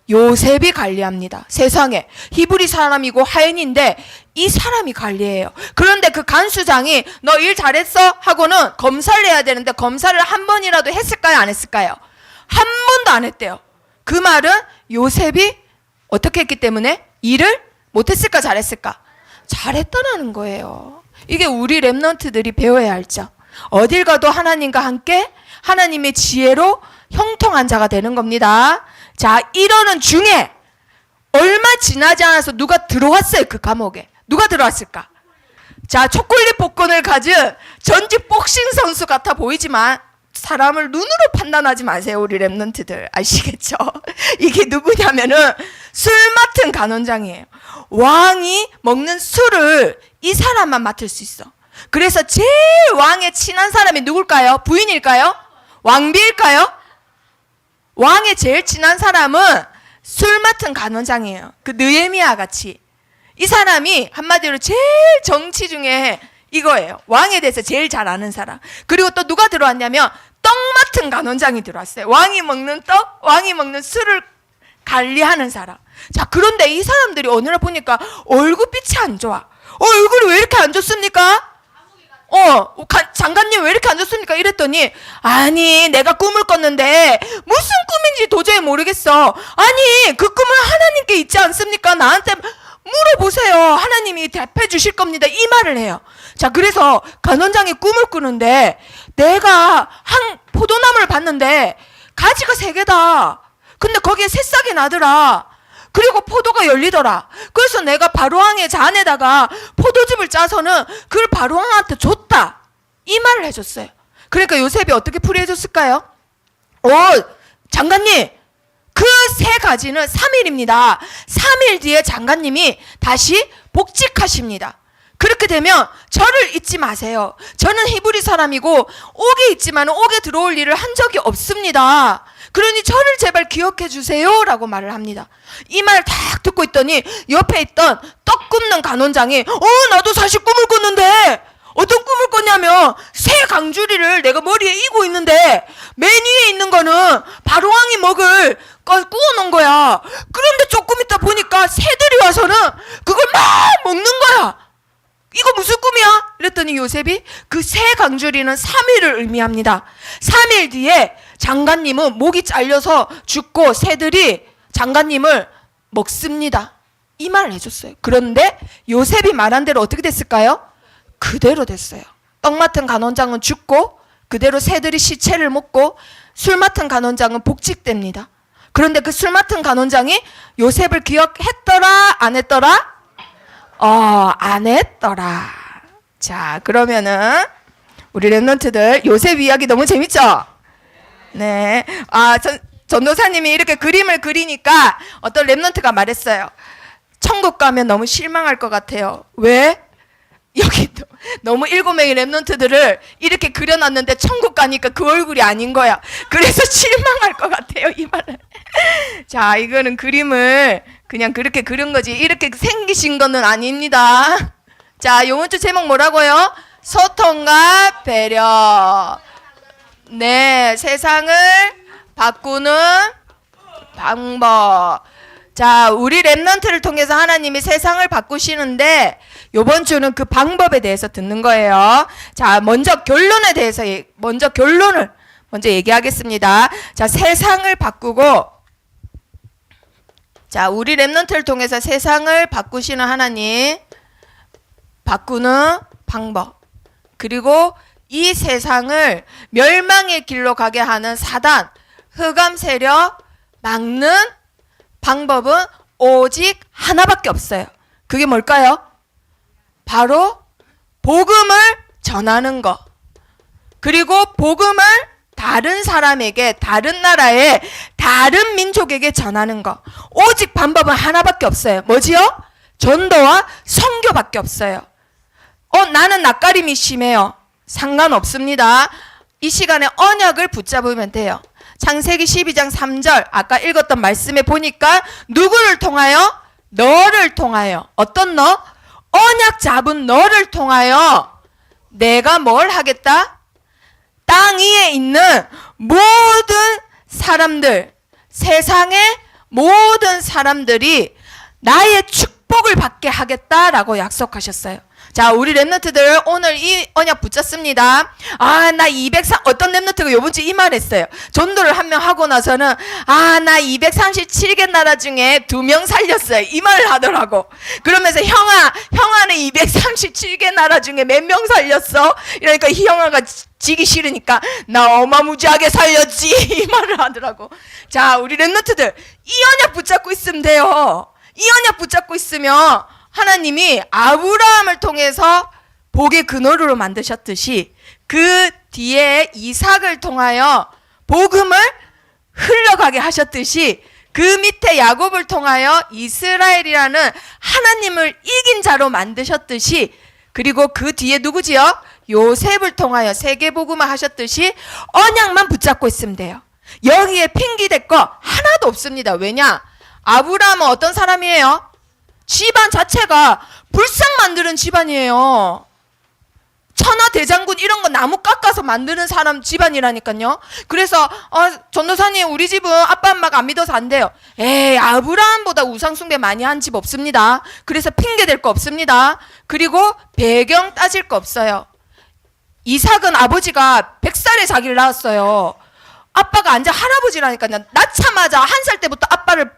Speaker 1: 요셉이 관리합니다. 세상에 히브리 사람이고 하인인데 이 사람이 관리해요. 그런데 그 간수장이 너 일 잘했어? 하고는 검사를 해야 되는데 검사를 한 번이라도 했을까요? 안 했을까요? 한 번도 안 했대요. 그 말은 요셉이 어떻게 했기 때문에? 일을 못했을까 잘했을까? 잘했다는 거예요. 이게 우리 렘넌트들이 배워야 할 점. 어딜 가도 하나님과 함께 하나님의 지혜로 형통한 자가 되는 겁니다. 자, 이러는 중에 얼마 지나지 않아서 누가 들어왔어요. 그 감옥에. 누가 들어왔을까? 자, 초콜릿 복권을 가진 전직 복싱 선수 같아 보이지만 사람을 눈으로 판단하지 마세요. 우리 렘넌트들 아시겠죠? 이게 누구냐면은 술 맡은 간원장이에요. 왕이 먹는 술을 이 사람만 맡을 수 있어. 그래서 제일 왕의 친한 사람이 누굴까요? 부인일까요? 왕비일까요? 왕의 제일 친한 사람은 술 맡은 간원장이에요. 그 느헤미야 같이. 이 사람이 한마디로 제일 정치 중에 이거예요. 왕에 대해서 제일 잘 아는 사람. 그리고 또 누가 들어왔냐면 떡 맡은 간원장이 들어왔어요. 왕이 먹는 떡, 왕이 먹는 술을 관리하는 사람. 자, 그런데 이 사람들이 어느 날 보니까 얼굴빛이 안 좋아. 얼굴이 왜 이렇게 안 좋습니까? 장관님 왜 이렇게 안 좋습니까? 이랬더니 아니 내가 꿈을 꿨는데 무슨 꿈인지 도저히 모르겠어. 아니 그 꿈은 하나님께 있지 않습니까? 나한테 물어보세요. 하나님이 대답해 주실 겁니다. 이 말을 해요. 자, 그래서 간원장이 꿈을 꾸는데 내가 한 포도나무를 봤는데 가지가 3개다. 근데 거기에 새싹이 나더라. 그리고 포도가 열리더라. 그래서 내가 바로왕의 잔에다가 포도즙을 짜서는 그걸 바로왕한테 줬다. 이 말을 해줬어요. 그러니까 요셉이 어떻게 풀이해줬을까요? 장관님, 그 3가지는 3일입니다. 3일 뒤에 장관님이 다시 복직하십니다. 그렇게 되면 저를 잊지 마세요. 저는 히브리 사람이고 옥에 있지만 옥에 들어올 일을 한 적이 없습니다. 그러니 저를 제발 기억해 주세요 라고 말을 합니다. 이 말 딱 듣고 있더니 옆에 있던 떡 굽는 간원장이 나도 사실 꿈을 꿨는데 어떤 꿈을 꿨냐면 새 강주리를 내가 머리에 이고 있는데 맨 위에 있는 거는 바로왕이 먹을 거 구워놓은 거야. 그런데 조금 있다 보니까 새들이 와서는 그걸 막 먹는 거야. 이거 무슨 꿈이야? 이랬더니 요셉이 그 새 강주리는 3일을 의미합니다. 3일 뒤에 장관님은 목이 잘려서 죽고 새들이 장관님을 먹습니다. 이 말을 해줬어요. 그런데 요셉이 말한 대로 어떻게 됐을까요? 그대로 됐어요. 떡 맡은 간원장은 죽고 그대로 새들이 시체를 먹고 술 맡은 간원장은 복직됩니다. 그런데 그 술 맡은 간원장이 요셉을 기억했더라 안 했더라? 안 했더라. 자, 그러면은 우리 랩런트들 요셉 이야기 너무 재밌죠? 네. 전도사님이 이렇게 그림을 그리니까 어떤 랩런트가 말했어요. 천국 가면 너무 실망할 것 같아요. 왜? 여기 너무 7명의 랩런트들을 이렇게 그려놨는데 천국 가니까 그 얼굴이 아닌 거야. 그래서 실망할 것 같아요, 이 말은. 자, 이거는 그림을 그냥 그렇게 그린 거지 이렇게 생기신 거는 아닙니다. 자, 요번 주 제목 뭐라고요? 소통과 배려. 네, 세상을 바꾸는 방법. 자, 우리 랩런트를 통해서 하나님이 세상을 바꾸시는데 요번 주는 그 방법에 대해서 듣는 거예요. 자, 먼저 결론을 먼저 얘기하겠습니다. 자, 세상을 바꾸고, 자, 우리 랩런트를 통해서 세상을 바꾸시는 하나님, 바꾸는 방법, 그리고 이 세상을 멸망의 길로 가게 하는 사단, 흑암 세력 막는 방법은 오직 하나밖에 없어요. 그게 뭘까요? 바로 복음을 전하는 거. 그리고 복음을 다른 사람에게, 다른 나라에, 다른 민족에게 전하는 거. 오직 방법은 하나밖에 없어요. 뭐지요? 전도와 선교밖에 없어요. 나는 낯가림이 심해요. 상관없습니다. 이 시간에 언약을 붙잡으면 돼요. 창세기 12장 3절 아까 읽었던 말씀에 보니까 누구를 통하여? 너를 통하여. 어떤 너? 언약 잡은 너를 통하여 내가 뭘 하겠다? 땅 위에 있는 모든 사람들, 세상의 모든 사람들이 나의 축복을 받게 하겠다라고 약속하셨어요. 자, 우리 랩런트들 오늘 이 언약 붙잡습니다. 나 203, 어떤 랩런트가 요번 주 이 말 했어요. 전도를 한 명 하고 나서는, 나 237개 나라 중에 2명 살렸어요. 이 말을 하더라고. 그러면서 형아는 237개 나라 중에 몇 명 살렸어? 이러니까 형아가 지기 싫으니까, 나 어마무지하게 살렸지. 이 말을 하더라고. 자, 우리 랩런트들, 이 언약 붙잡고 있으면 돼요. 이 언약 붙잡고 있으면, 하나님이 아브라함을 통해서 복의 근원으로 만드셨듯이 그 뒤에 이삭을 통하여 복음을 흘러가게 하셨듯이 그 밑에 야곱을 통하여 이스라엘이라는 하나님을 이긴 자로 만드셨듯이 그리고 그 뒤에 누구지요? 요셉을 통하여 세계복음을 하셨듯이 언약만 붙잡고 있으면 돼요. 여기에 핑계댈 거 하나도 없습니다. 왜냐? 아브라함은 어떤 사람이에요? 집안 자체가 불상 만드는 집안이에요. 천하대장군 이런 거 나무 깎아서 만드는 사람 집안이라니까요. 그래서 전도사님 우리 집은 아빠 엄마가 안 믿어서 안 돼요. 에이, 아브라함보다 우상숭배 많이 한 집 없습니다. 그래서 핑계댈 거 없습니다. 그리고 배경 따질 거 없어요. 이삭은 아버지가 100살에 자기를 낳았어요. 아빠가 완전 할아버지라니까요. 낳자마자 1살 때부터 아빠를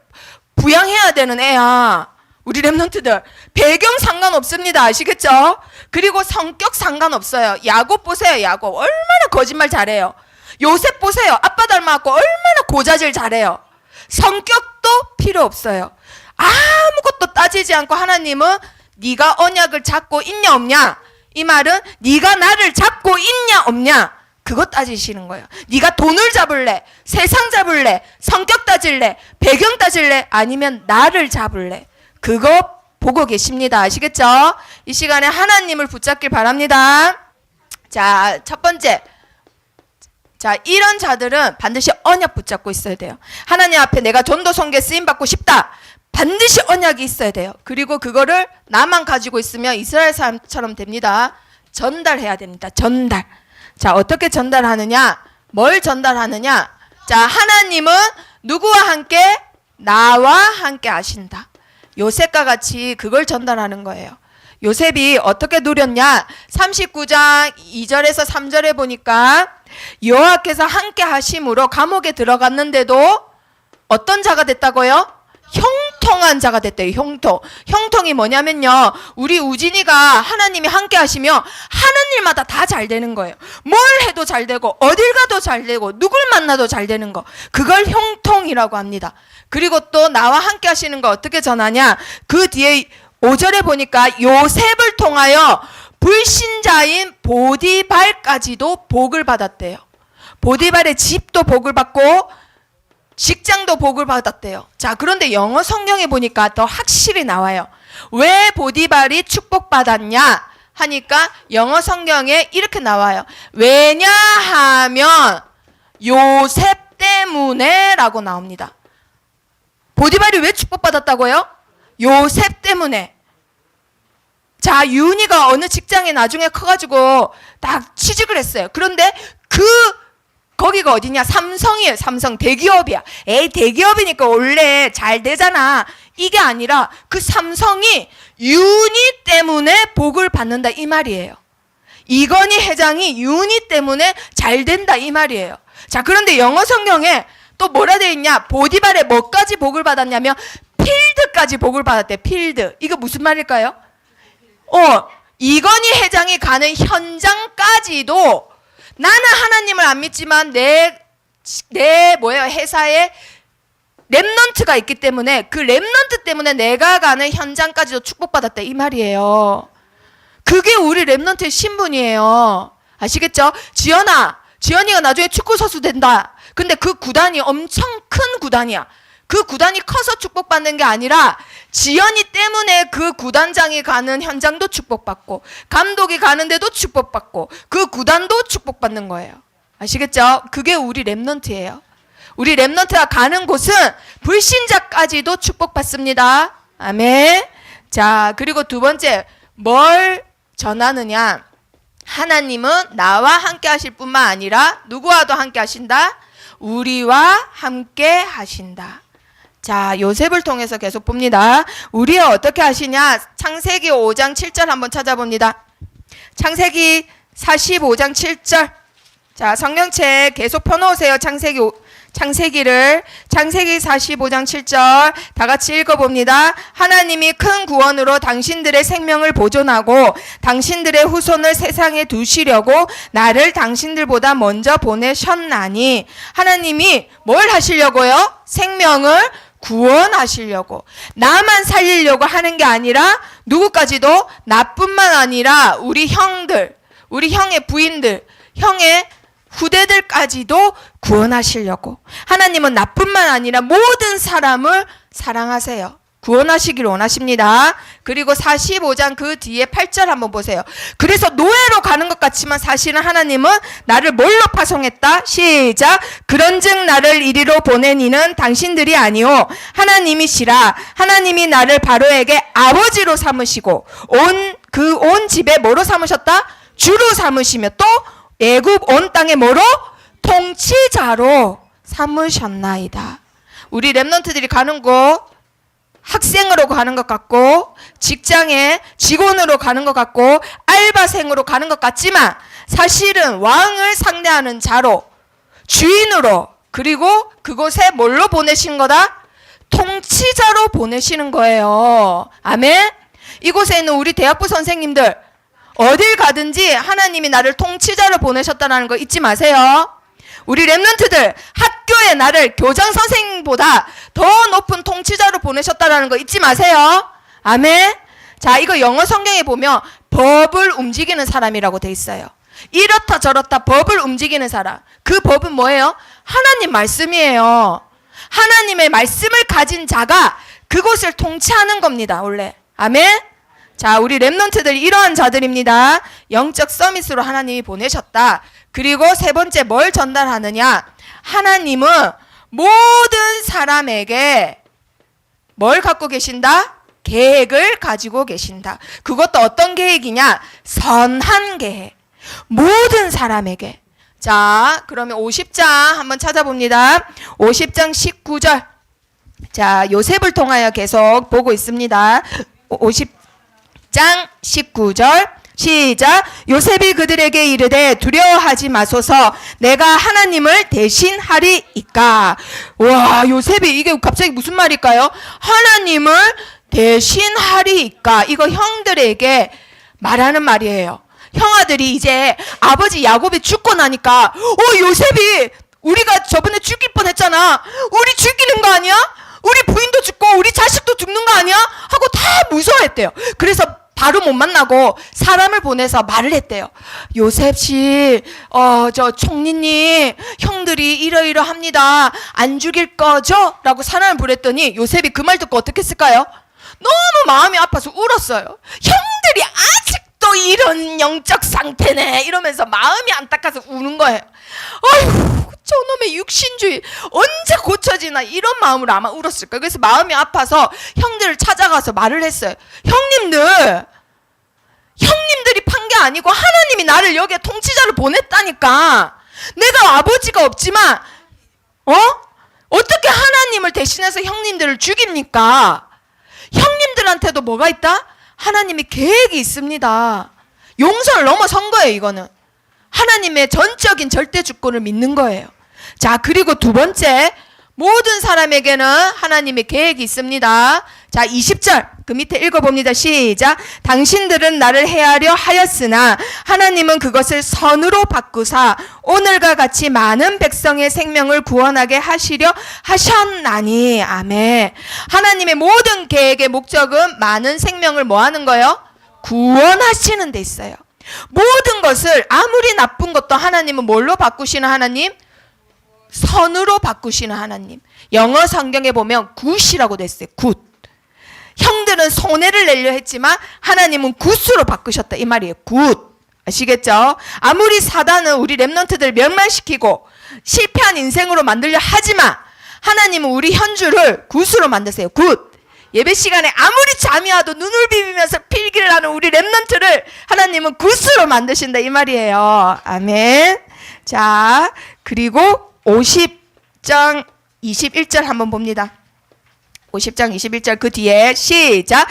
Speaker 1: 부양해야 되는 애야. 우리 랩런트들 배경 상관없습니다. 아시겠죠? 그리고 성격 상관없어요. 야곱 보세요. 야곱 얼마나 거짓말 잘해요. 요셉 보세요. 아빠 닮아갖고 얼마나 고자질 잘해요. 성격도 필요 없어요. 아무것도 따지지 않고 하나님은 네가 언약을 잡고 있냐 없냐, 이 말은 네가 나를 잡고 있냐 없냐 그거 따지시는 거예요. 네가 돈을 잡을래, 세상 잡을래, 성격 따질래, 배경 따질래, 아니면 나를 잡을래, 그거 보고 계십니다. 아시겠죠? 이 시간에 하나님을 붙잡길 바랍니다. 자, 첫 번째. 자, 이런 자들은 반드시 언약 붙잡고 있어야 돼요. 하나님 앞에 내가 전도 선교에 쓰임 받고 싶다. 반드시 언약이 있어야 돼요. 그리고 그거를 나만 가지고 있으면 이스라엘 사람처럼 됩니다. 전달해야 됩니다. 전달. 자, 어떻게 전달하느냐? 뭘 전달하느냐? 자, 하나님은 누구와 함께? 나와 함께 하신다. 요셉과 같이 그걸 전달하는 거예요. 요셉이 어떻게 누렸냐? 39장 2절에서 3절에 보니까 여호와께서 함께 하심으로 감옥에 들어갔는데도 어떤 자가 됐다고요? 형통한 자가 됐대요. 형통이 뭐냐면요, 우리 우진이가 하나님이 함께 하시면 하는 일마다 다 잘 되는 거예요. 뭘 해도 잘 되고 어딜 가도 잘 되고 누굴 만나도 잘 되는 거, 그걸 형통이라고 합니다. 그리고 또 나와 함께 하시는 거 어떻게 전하냐? 그 뒤에 5절에 보니까 요셉을 통하여 불신자인 보디발까지도 복을 받았대요. 보디발의 집도 복을 받고 직장도 복을 받았대요. 자, 그런데 영어 성경에 보니까 더 확실히 나와요. 왜 보디발이 축복받았냐 하니까 영어 성경에 이렇게 나와요. 왜냐하면 요셉 때문에 라고 나옵니다. 보디발이 왜 축복받았다고요? 요셉 때문에. 자, 유은이가 어느 직장에 나중에 커가지고 딱 취직을 했어요. 그런데 거기가 어디냐? 삼성이에요. 삼성 대기업이야. 에이, 대기업이니까 원래 잘 되잖아. 이게 아니라 그 삼성이 유은이 때문에 복을 받는다 이 말이에요. 이건희 회장이 유은이 때문에 잘 된다 이 말이에요. 자, 그런데 영어 성경에 또 뭐라 되어 있냐? 보디발에 뭐까지 복을 받았냐면 필드까지 복을 받았대. 필드. 이거 무슨 말일까요? 이건희 회장이 가는 현장까지도 나는 하나님을 안 믿지만 내 회사에 랩넌트가 있기 때문에 그 랩넌트 때문에 내가 가는 현장까지도 축복받았다 이 말이에요. 그게 우리 랩넌트의 신분이에요. 아시겠죠? 지연이가 나중에 축구 선수 된다. 근데 그 구단이 엄청 큰 구단이야. 그 구단이 커서 축복받는 게 아니라 지연이 때문에 그 구단장이 가는 현장도 축복받고 감독이 가는데도 축복받고 그 구단도 축복받는 거예요. 아시겠죠? 그게 우리 랩넌트예요. 우리 랩넌트가 가는 곳은 불신자까지도 축복받습니다. 아멘. 자, 그리고 두 번째 뭘 전하느냐? 하나님은 나와 함께 하실 뿐만 아니라 누구와도 함께 하신다? 우리와 함께 하신다. 자, 요셉을 통해서 계속 봅니다. 우리와 어떻게 하시냐? 창세기 5장 7절 한번 찾아봅니다. 창세기 45장 7절. 자, 성경책 계속 펴놓으세요. 창세기를. 창세기 45장 7절 다 같이 읽어봅니다. 하나님이 큰 구원으로 당신들의 생명을 보존하고 당신들의 후손을 세상에 두시려고 나를 당신들보다 먼저 보내셨나니. 하나님이 뭘 하시려고요? 생명을 구원하시려고. 나만 살리려고 하는 게 아니라 누구까지도? 나뿐만 아니라 우리 형들, 우리 형의 부인들, 형의 후대들까지도 구원하시려고. 하나님은 나뿐만 아니라 모든 사람을 사랑하세요. 구원하시기를 원하십니다. 그리고 45장 그 뒤에 8절 한번 보세요. 그래서 노예로 가는 것 같지만 사실은 하나님은 나를 뭘로 파송했다? 시작. 그런즉 나를 이리로 보낸 이는 당신들이 아니오 하나님이시라. 하나님이 나를 바로에게 아버지로 삼으시고 온 집에 뭐로 삼으셨다? 주로 삼으시며 또 애굽 온 땅에 뭐로? 통치자로 삼으셨나이다. 우리 랩넌트들이 가는 곳 학생으로 가는 것 같고 직장에 직원으로 가는 것 같고 알바생으로 가는 것 같지만 사실은 왕을 상대하는 자로 주인으로 그리고 그곳에 뭘로 보내신 거다? 통치자로 보내시는 거예요. 아멘. 이곳에 있는 우리 대학부 선생님들 어딜 가든지 하나님이 나를 통치자로 보내셨다는 거 잊지 마세요. 우리 랩넌트들 학교에 나를 교장 선생님보다 더 높은 통치자로 보내셨다는 거 잊지 마세요. 아멘. 자, 이거 영어 성경에 보면 법을 움직이는 사람이라고 돼 있어요. 이렇다 저렇다 법을 움직이는 사람. 그 법은 뭐예요? 하나님 말씀이에요. 하나님의 말씀을 가진 자가 그곳을 통치하는 겁니다. 원래. 아멘. 자, 우리 랩넌트들 이러한 자들입니다. 영적 서밋으로 하나님이 보내셨다. 그리고 세 번째 뭘 전달하느냐? 하나님은 모든 사람에게 뭘 갖고 계신다? 계획을 가지고 계신다. 그것도 어떤 계획이냐? 선한 계획. 모든 사람에게. 자, 그러면 50장 한번 찾아봅니다. 50장 19절. 자, 요셉을 통하여 계속 보고 있습니다. 50장 19절. 시작. 요셉이 그들에게 이르되 두려워하지 마소서 내가 하나님을 대신하리이까. 와, 요셉이 이게 갑자기 무슨 말일까요? 하나님을 대신하리이까. 이거 형들에게 말하는 말이에요. 형아들이 이제 아버지 야곱이 죽고 나니까 요셉이 우리가 저번에 죽일 뻔했잖아. 우리 죽이는 거 아니야? 우리 부인도 죽고 우리 자식도 죽는 거 아니야? 하고 다 무서워했대요. 그래서 바로 못 만나고 사람을 보내서 말을 했대요. 요셉 씨, 저 총리님, 형들이 이러이러합니다. 안 죽일 거죠? 라고 사람을 보냈더니 요셉이 그 말 듣고 어떻게 했을까요? 너무 마음이 아파서 울었어요. 형들이 아직도 이런 영적 상태네 이러면서 마음이 안타까워서 우는 거예요. 아휴, 저놈의 육신주의 언제 고쳐지나 이런 마음으로 아마 울었을 거예요. 그래서 마음이 아파서 형들을 찾아가서 말을 했어요. 형님들이 판 게 아니고 하나님이 나를 여기에 통치자로 보냈다니까. 내가 아버지가 없지만 어떻게 하나님을 대신해서 형님들을 죽입니까? 형님들한테도 뭐가 있다? 하나님이 계획이 있습니다. 용서를 넘어선 거예요. 이거는 하나님의 전적인 절대 주권을 믿는 거예요. 자, 그리고 두 번째, 모든 사람에게는 하나님의 계획이 있습니다. 자, 20절 그 밑에 읽어봅니다. 시작. 당신들은 나를 해하려 하였으나 하나님은 그것을 선으로 바꾸사 오늘과 같이 많은 백성의 생명을 구원하게 하시려 하셨나니. 아멘. 하나님의 모든 계획의 목적은 많은 생명을 뭐 하는 거예요? 구원하시는 데 있어요. 모든 것을 아무리 나쁜 것도 하나님은 뭘로 바꾸시는 하나님? 선으로 바꾸시는 하나님. 영어 성경에 보면 굿이라고 됐어요. 굿. 형들은 손해를 내려 했지만 하나님은 굿으로 바꾸셨다 이 말이에요. 굿. 아시겠죠? 아무리 사단은 우리 렘넌트들 멸망시키고 실패한 인생으로 만들려 하지만 하나님은 우리 현주를 굿으로 만드세요. 굿. 예배 시간에 아무리 잠이 와도 눈을 비비면서 필기를 하는 우리 렘넌트를 하나님은 굿으로 만드신다 이 말이에요. 아멘. 자, 그리고 50장 21절 한번 봅니다. 50장 21절 그 뒤에 시작.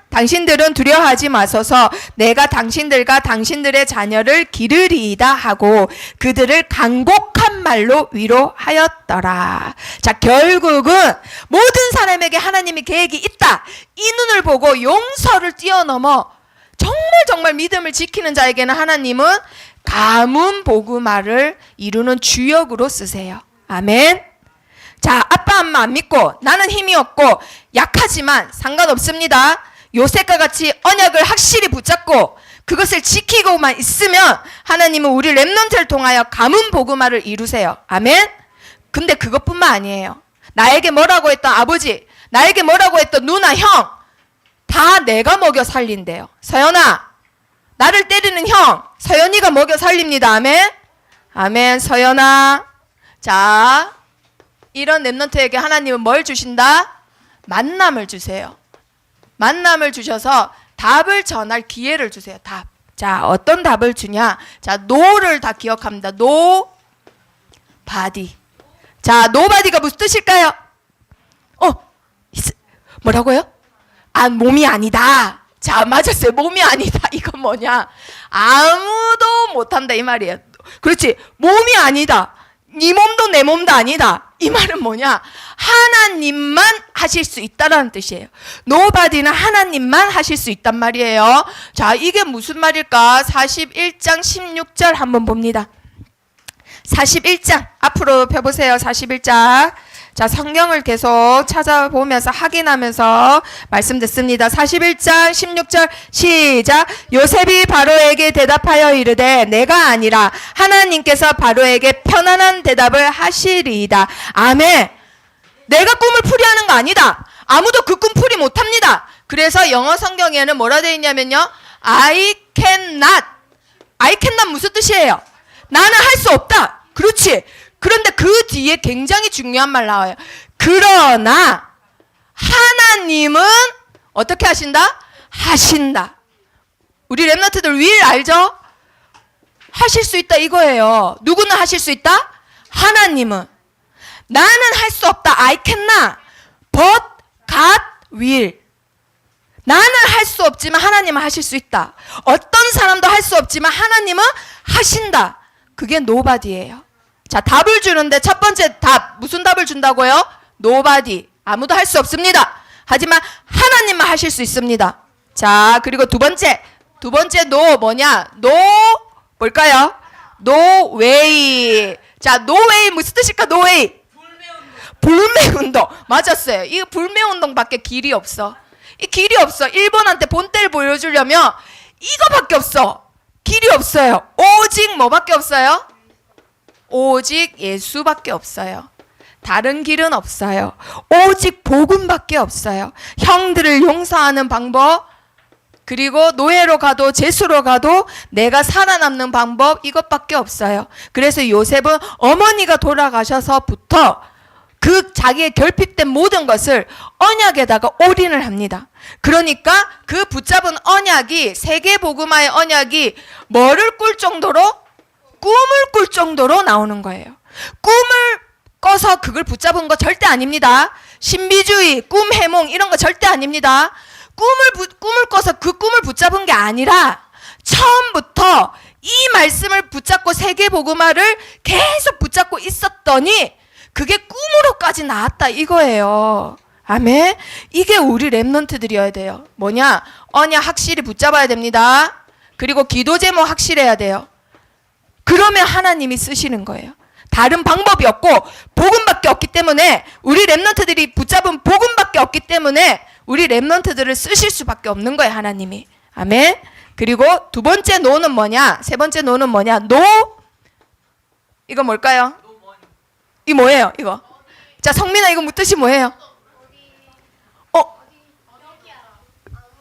Speaker 1: 당신들은 두려워하지 마소서. 내가 당신들과 당신들의 자녀를 기르리이다 하고 그들을 간곡한 말로 위로하였더라. 자, 결국은 모든 사람에게 하나님의 계획이 있다. 이 눈을 보고 용서를 뛰어넘어 정말 믿음을 지키는 자에게는 하나님은 가문 복음화를 이루는 주역으로 쓰세요. 아멘. 자, 아빠 엄마 안 믿고 나는 힘이 없고 약하지만 상관없습니다. 요셉과 같이 언약을 확실히 붙잡고 그것을 지키고만 있으면 하나님은 우리 렘넌트를 통하여 가문 복음화를 이루세요. 아멘. 근데 그것뿐만 아니에요. 나에게 뭐라고 했던 아버지, 나에게 뭐라고 했던 누나, 형 다 내가 먹여 살린대요. 서연아, 나를 때리는 형 서연이가 먹여 살립니다. 아멘. 아멘. 서연아. 자, 이런 렘넌트에게 하나님은 뭘 주신다? 만남을 주세요. 만남을 주셔서 답을 전할 기회를 주세요. 답. 자, 어떤 답을 주냐? 자, 노를 다 기억합니다. 노 바디. 자, 노바디가 무슨 뜻일까요? 뭐라고요? 아, 몸이 아니다. 자, 맞았어요. 몸이 아니다. 이건 뭐냐? 아무도 못한다 이 말이에요. 그렇지. 몸이 아니다. 네 몸도 내 몸도 아니다. 이 말은 뭐냐? 하나님만 하실 수 있다라는 뜻이에요. 노바디는 하나님만 하실 수 있단 말이에요. 자, 이게 무슨 말일까? 41장 16절 한번 봅니다. 41장 앞으로 펴보세요. 41장. 자, 성경을 계속 찾아보면서 확인하면서 말씀 듣습니다. 41장 16절 시작. 요셉이 바로에게 대답하여 이르되 내가 아니라 하나님께서 바로에게 편안한 대답을 하시리이다. 아멘. 내가 꿈을 풀이하는 거 아니다. 아무도 그 꿈 풀이 못합니다. 그래서 영어 성경에는 뭐라 되어 있냐면요. I cannot 무슨 뜻이에요? 나는 할 수 없다. 그렇지. 그런데 그 뒤에 굉장히 중요한 말 나와요. 그러나 하나님은 어떻게 하신다? 하신다. 우리 렘넌트들 윌 알죠? 하실 수 있다 이거예요. 누구는 하실 수 있다? 하나님은. 나는 할 수 없다. I cannot. But God will. 나는 할 수 없지만 하나님은 하실 수 있다. 어떤 사람도 할 수 없지만 하나님은 하신다. 그게 노바디예요. 자, 답을 주는데 첫 번째 답, 무슨 답을 준다고요? 노바디. 아무도 할 수 없습니다. 하지만 하나님만 하실 수 있습니다. 자, 그리고 두 번째 노 뭐냐? 노 뭘까요? 노 웨이. 자, 노 웨이 무슨 뜻일까? 노 웨이. 불매운동. 맞았어요. 이 불매운동밖에 길이 없어. 이 길이 없어. 일본한테 본때를 보여주려면 이거밖에 없어. 길이 없어요. 오직 뭐밖에 없어요? 오직 예수밖에 없어요. 다른 길은 없어요. 오직 복음밖에 없어요. 형들을 용서하는 방법, 그리고 노예로 가도 제수로 가도 내가 살아남는 방법, 이것밖에 없어요. 그래서 요셉은 어머니가 돌아가셔서부터 그 자기의 결핍된 모든 것을 언약에다가 올인을 합니다. 그러니까 그 붙잡은 언약이, 세계복음화의 언약이 뭐를 꿀 정도로? 꿈을 꿀 정도로 나오는 거예요. 꿈을 꿔서 그걸 붙잡은 거 절대 아닙니다. 신비주의, 꿈 해몽 이런 거 절대 아닙니다. 꿈을 꿔서 그 꿈을 붙잡은 게 아니라 처음부터 이 말씀을 붙잡고 세계복음화를 계속 붙잡고 있었더니 그게 꿈으로까지 나왔다 이거예요. 아멘. 이게 우리 랩런트들이어야 돼요. 뭐냐? 언약 확실히 붙잡아야 됩니다. 그리고 기도 제목 확실해야 돼요. 그러면 하나님이 쓰시는 거예요. 다른 방법이 없고 복음밖에 없기 때문에, 우리 랩런트들이 붙잡은 복음밖에 없기 때문에 우리 랩런트들을 쓰실 수밖에 없는 거예요, 하나님이. 아멘. 그리고 두 번째 노는 뭐냐? 세 번째 노는 뭐냐? 이거 뭘까요? 이 뭐예요? 이거. 자, 성민아, 이거 뜻이 뭐예요?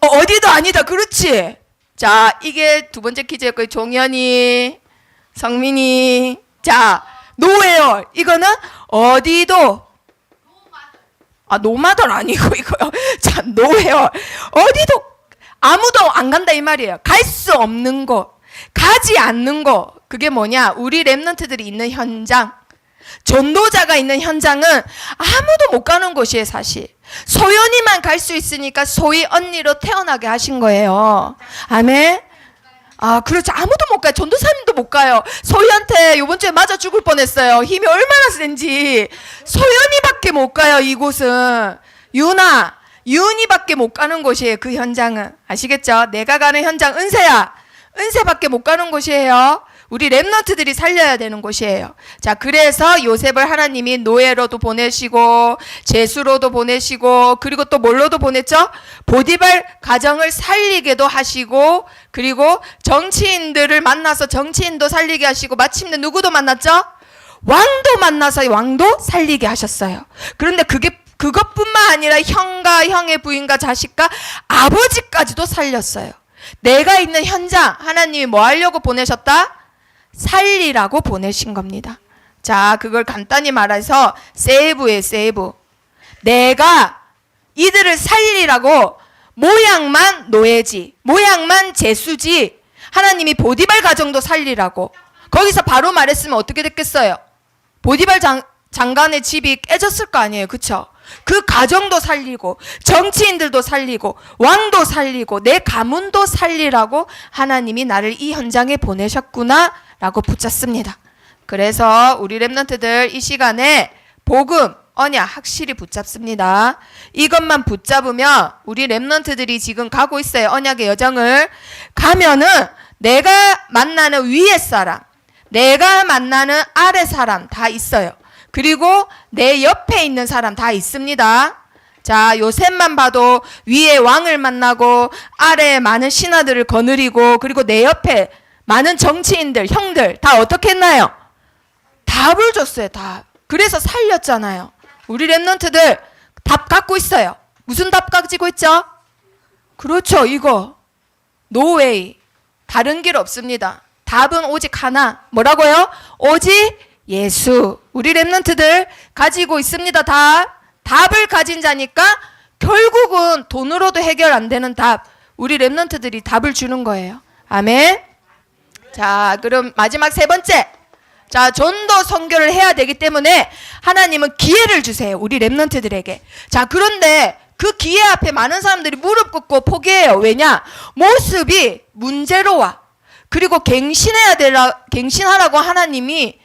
Speaker 1: 어디도 아니다. 그렇지. 자, 이게 두 번째 퀴즈였고요. 종현이, 성민이. 자, 노예요. 이거는 어디도. 노마들 아니고 이거요. 자, 노예요. 어디도 아무도 안 간다 이 말이에요. 갈 수 없는 곳, 가지 않는 곳. 그게 뭐냐? 우리 랩런트들이 있는 현장, 전도자가 있는 현장은 아무도 못 가는 곳이에요, 사실. 소연이만 갈 수 있으니까 소희 언니로 태어나게 하신 거예요. 아멘. 그렇죠. 아무도 못 가요. 전도사님도 못 가요. 소희한테 이번 주에 맞아 죽을 뻔했어요. 힘이 얼마나 센지. 소연이밖에 못 가요, 이곳은. 윤이밖에 못 가는 곳이에요, 그 현장은. 아시겠죠? 내가 가는 현장, 은세밖에 못 가는 곳이에요. 우리 랩런트들이 살려야 되는 곳이에요. 자, 그래서 요셉을 하나님이 노예로도 보내시고 제수로도 보내시고, 그리고 또 뭘로도 보냈죠? 보디발 가정을 살리게도 하시고, 그리고 정치인들을 만나서 정치인도 살리게 하시고, 마침내 누구도 만났죠? 왕도 만나서 왕도 살리게 하셨어요. 그런데 그것뿐만 아니라 형과 형의 부인과 자식과 아버지까지도 살렸어요. 내가 있는 현장, 하나님이 뭐 하려고 보내셨다? 살리라고 보내신 겁니다. 자, 그걸 간단히 말해서 세이브예요, 세이브. 내가 이들을 살리라고 모양만 노예지, 모양만 제수지, 하나님이 보디발 가정도 살리라고. 거기서 바로 말했으면 어떻게 됐겠어요? 보디발 장관의 집이 깨졌을 거 아니에요, 그쵸? 그 가정도 살리고 정치인들도 살리고 왕도 살리고 내 가문도 살리라고 하나님이 나를 이 현장에 보내셨구나 라고 붙잡습니다. 그래서 우리 랩런트들 이 시간에 복음, 언약 확실히 붙잡습니다. 이것만 붙잡으면 우리 랩런트들이 지금 가고 있어요. 언약의 여정을 가면은 내가 만나는 위에 사람, 내가 만나는 아래 사람 다 있어요. 그리고 내 옆에 있는 사람 다 있습니다. 자, 요셉만 봐도 위에 왕을 만나고 아래에 많은 신하들을 거느리고, 그리고 내 옆에 많은 정치인들, 형들 다 어떻게 했나요? 답을 줬어요, 답. 그래서 살렸잖아요. 우리 랩런트들 답 갖고 있어요. 무슨 답 가지고 있죠? 그렇죠, 이거. No way. 다른 길 없습니다. 답은 오직 하나. 뭐라고요? 오직 예수. 우리 랩런트들 가지고 있습니다. 답을 가진 자니까 결국은 돈으로도 해결 안 되는 답, 우리 랩런트들이 답을 주는 거예요. 아멘. 자, 그럼 마지막 세 번째. 자, 전도 선교를 해야 되기 때문에 하나님은 기회를 주세요, 우리 랩런트들에게. 자, 그런데 그 기회 앞에 많은 사람들이 무릎 꿇고 포기해요. 왜냐? 모습이 문제로 와. 그리고 갱신하라고 하나님이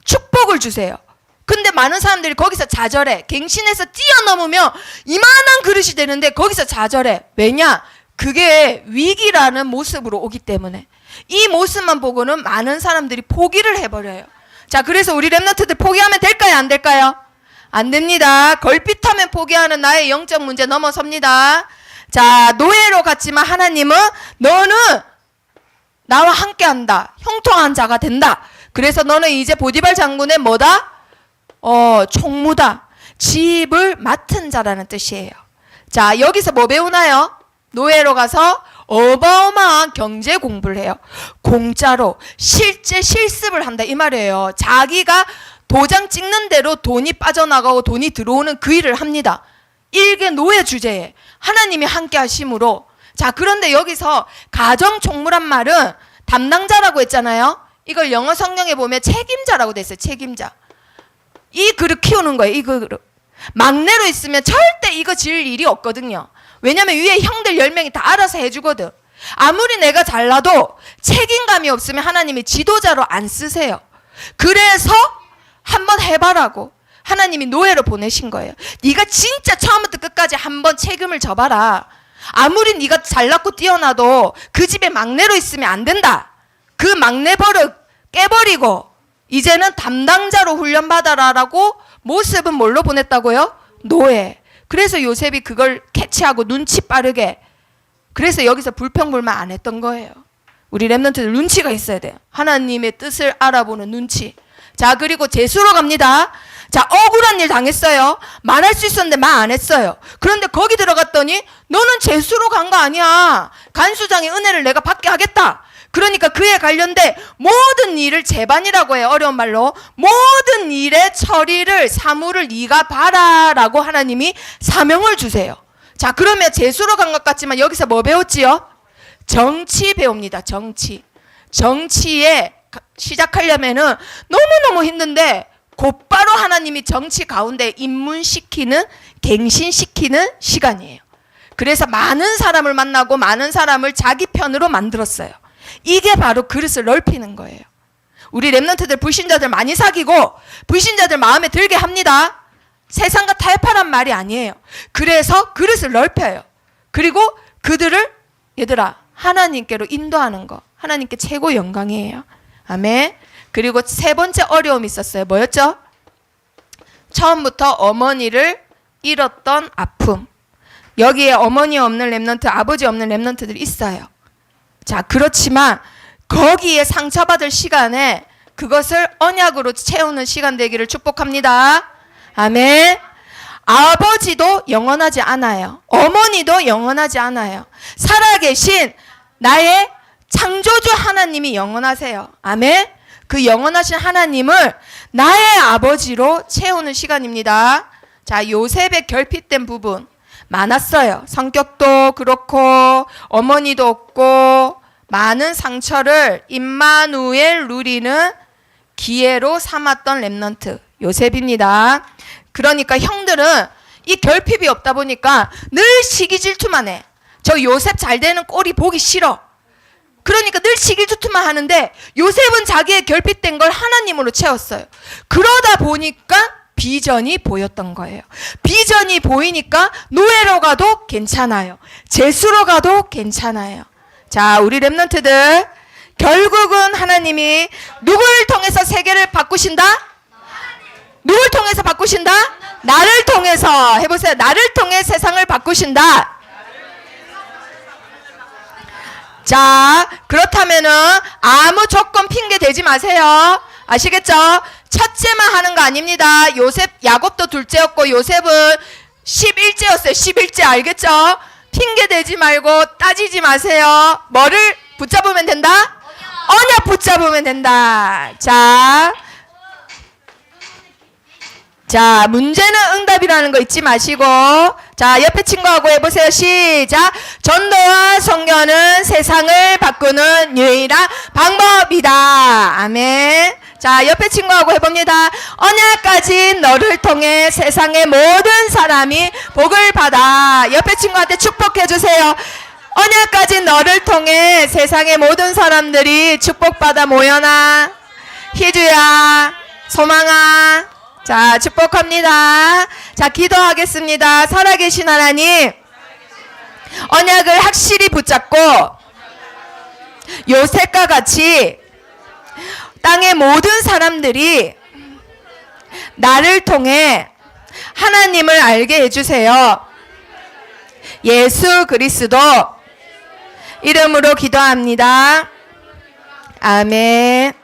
Speaker 1: 축복을 주세요. 근데 많은 사람들이 거기서 좌절해. 갱신해서 뛰어넘으면 이만한 그릇이 되는데 거기서 좌절해. 왜냐? 그게 위기라는 모습으로 오기 때문에. 이 모습만 보고는 많은 사람들이 포기를 해버려요. 자, 그래서 우리 랩런트들 포기하면 될까요, 안 될까요? 안 됩니다. 걸핏하면 포기하는 나의 영적 문제 넘어섭니다. 자, 노예로 갔지만 하나님은 너는 나와 함께한다. 형통한 자가 된다. 그래서 너는 이제 보디발 장군의 뭐다? 총무다. 집을 맡은 자라는 뜻이에요. 자, 여기서 뭐 배우나요? 노예로 가서 어마어마한 경제 공부를 해요. 공짜로 실제 실습을 한다 이 말이에요. 자기가 도장 찍는 대로 돈이 빠져나가고 돈이 들어오는 그 일을 합니다. 일개 노예 주제에 하나님이 함께 하심으로. 자, 그런데 여기서 가정총무란 말은 담당자라고 했잖아요. 이걸 영어 성경에 보면 책임자라고 돼 있어요. 책임자. 이 그릇 키우는 거예요. 이 그릇. 막내로 있으면 절대 이거 지을 일이 없거든요. 왜냐면 위에 형들 10명이 다 알아서 해주거든. 아무리 내가 잘나도 책임감이 없으면 하나님이 지도자로 안 쓰세요. 그래서 한번 해봐라고 하나님이 노예로 보내신 거예요. 네가 진짜 처음부터 끝까지 한번 책임을 져봐라. 아무리 네가 잘났고 뛰어나도 그 집에 막내로 있으면 안 된다. 그 막내 버릇 깨버리고 이제는 담당자로 훈련받아라라고 모습은 뭘로 보냈다고요? 노예. 그래서 요셉이 그걸 캐치하고 눈치 빠르게, 그래서 여기서 불평불만 안 했던 거예요. 우리 랩런트들 눈치가 있어야 돼요. 하나님의 뜻을 알아보는 눈치. 자, 그리고 재수로 갑니다. 자, 억울한 일 당했어요. 말할 수 있었는데 말 안 했어요. 그런데 거기 들어갔더니 너는 재수로 간 거 아니야. 간수장의 은혜를 내가 받게 하겠다. 그러니까 그에 관련된 모든 일을 재반이라고 해요. 어려운 말로. 모든 일의 처리를 사무를 네가 봐라라고 하나님이 사명을 주세요. 자, 그러면 재수로 간 것 같지만 여기서 뭐 배웠지요? 정치 배웁니다. 정치. 정치에 시작하려면은 너무너무 힘든데 곧바로 하나님이 정치 가운데 입문시키는, 갱신시키는 시간이에요. 그래서 많은 사람을 만나고 많은 사람을 자기 편으로 만들었어요. 이게 바로 그릇을 넓히는 거예요. 우리 랩런트들 불신자들 많이 사귀고 불신자들 마음에 들게 합니다. 세상과 타협하란 말이 아니에요. 그래서 그릇을 넓혀요. 그리고 그들을 얘들아 하나님께로 인도하는 거, 하나님께 최고 영광이에요. 아멘. 그리고 세 번째 어려움이 있었어요. 뭐였죠? 처음부터 어머니를 잃었던 아픔. 여기에 어머니 없는 랩런트, 아버지 없는 랩런트들이 있어요. 자, 그렇지만 거기에 상처받을 시간에 그것을 언약으로 채우는 시간 되기를 축복합니다. 아멘. 아버지도 영원하지 않아요. 어머니도 영원하지 않아요. 살아계신 나의 창조주 하나님이 영원하세요. 아멘. 그 영원하신 하나님을 나의 아버지로 채우는 시간입니다. 자, 요셉의 결핍된 부분 많았어요. 성격도 그렇고 어머니도 없고 많은 상처를 임마누엘 누리는 기회로 삼았던 랩런트 요셉입니다. 그러니까 형들은 이 결핍이 없다 보니까 늘 시기 질투만 해. 저 요셉 잘 되는 꼴이 보기 싫어. 그러니까 늘 시기 질투만 하는데 요셉은 자기의 결핍된 걸 하나님으로 채웠어요. 그러다 보니까 비전이 보였던 거예요. 비전이 보이니까 노예로 가도 괜찮아요. 재수로 가도 괜찮아요. 자, 우리 랩런트들 결국은 하나님이 누굴 통해서 세계를 바꾸신다? 누굴 통해서 바꾸신다? 나를 통해서. 해보세요. 나를 통해 세상을 바꾸신다. 자, 그렇다면은 아무 조건 핑계 대지 마세요. 아시겠죠? 첫째만 하는 거 아닙니다. 요셉, 야곱도 둘째였고 요셉은 11제였어요. 11제 알겠죠? 핑계 대지 말고 따지지 마세요. 뭐를 붙잡으면 된다? 언약 붙잡으면 된다. 자, 문제는 응답이라는 거 잊지 마시고, 자, 옆에 친구하고 해보세요. 시작. 전도와 선교는 세상을 바꾸는 유일한 방법이다. 아멘. 자, 옆에 친구하고 해봅니다. 언약까지 너를 통해 세상의 모든 사람이 복을 받아. 옆에 친구한테 축복해 주세요. 언약까지 너를 통해 세상의 모든 사람들이 축복받아 모여나. 희주야, 소망아. 자, 축복합니다. 자, 기도하겠습니다. 살아계신 하나님, 언약을 확실히 붙잡고 요셉과 같이 땅의 모든 사람들이 나를 통해 하나님을 알게 해주세요. 예수 그리스도 이름으로 기도합니다. 아멘.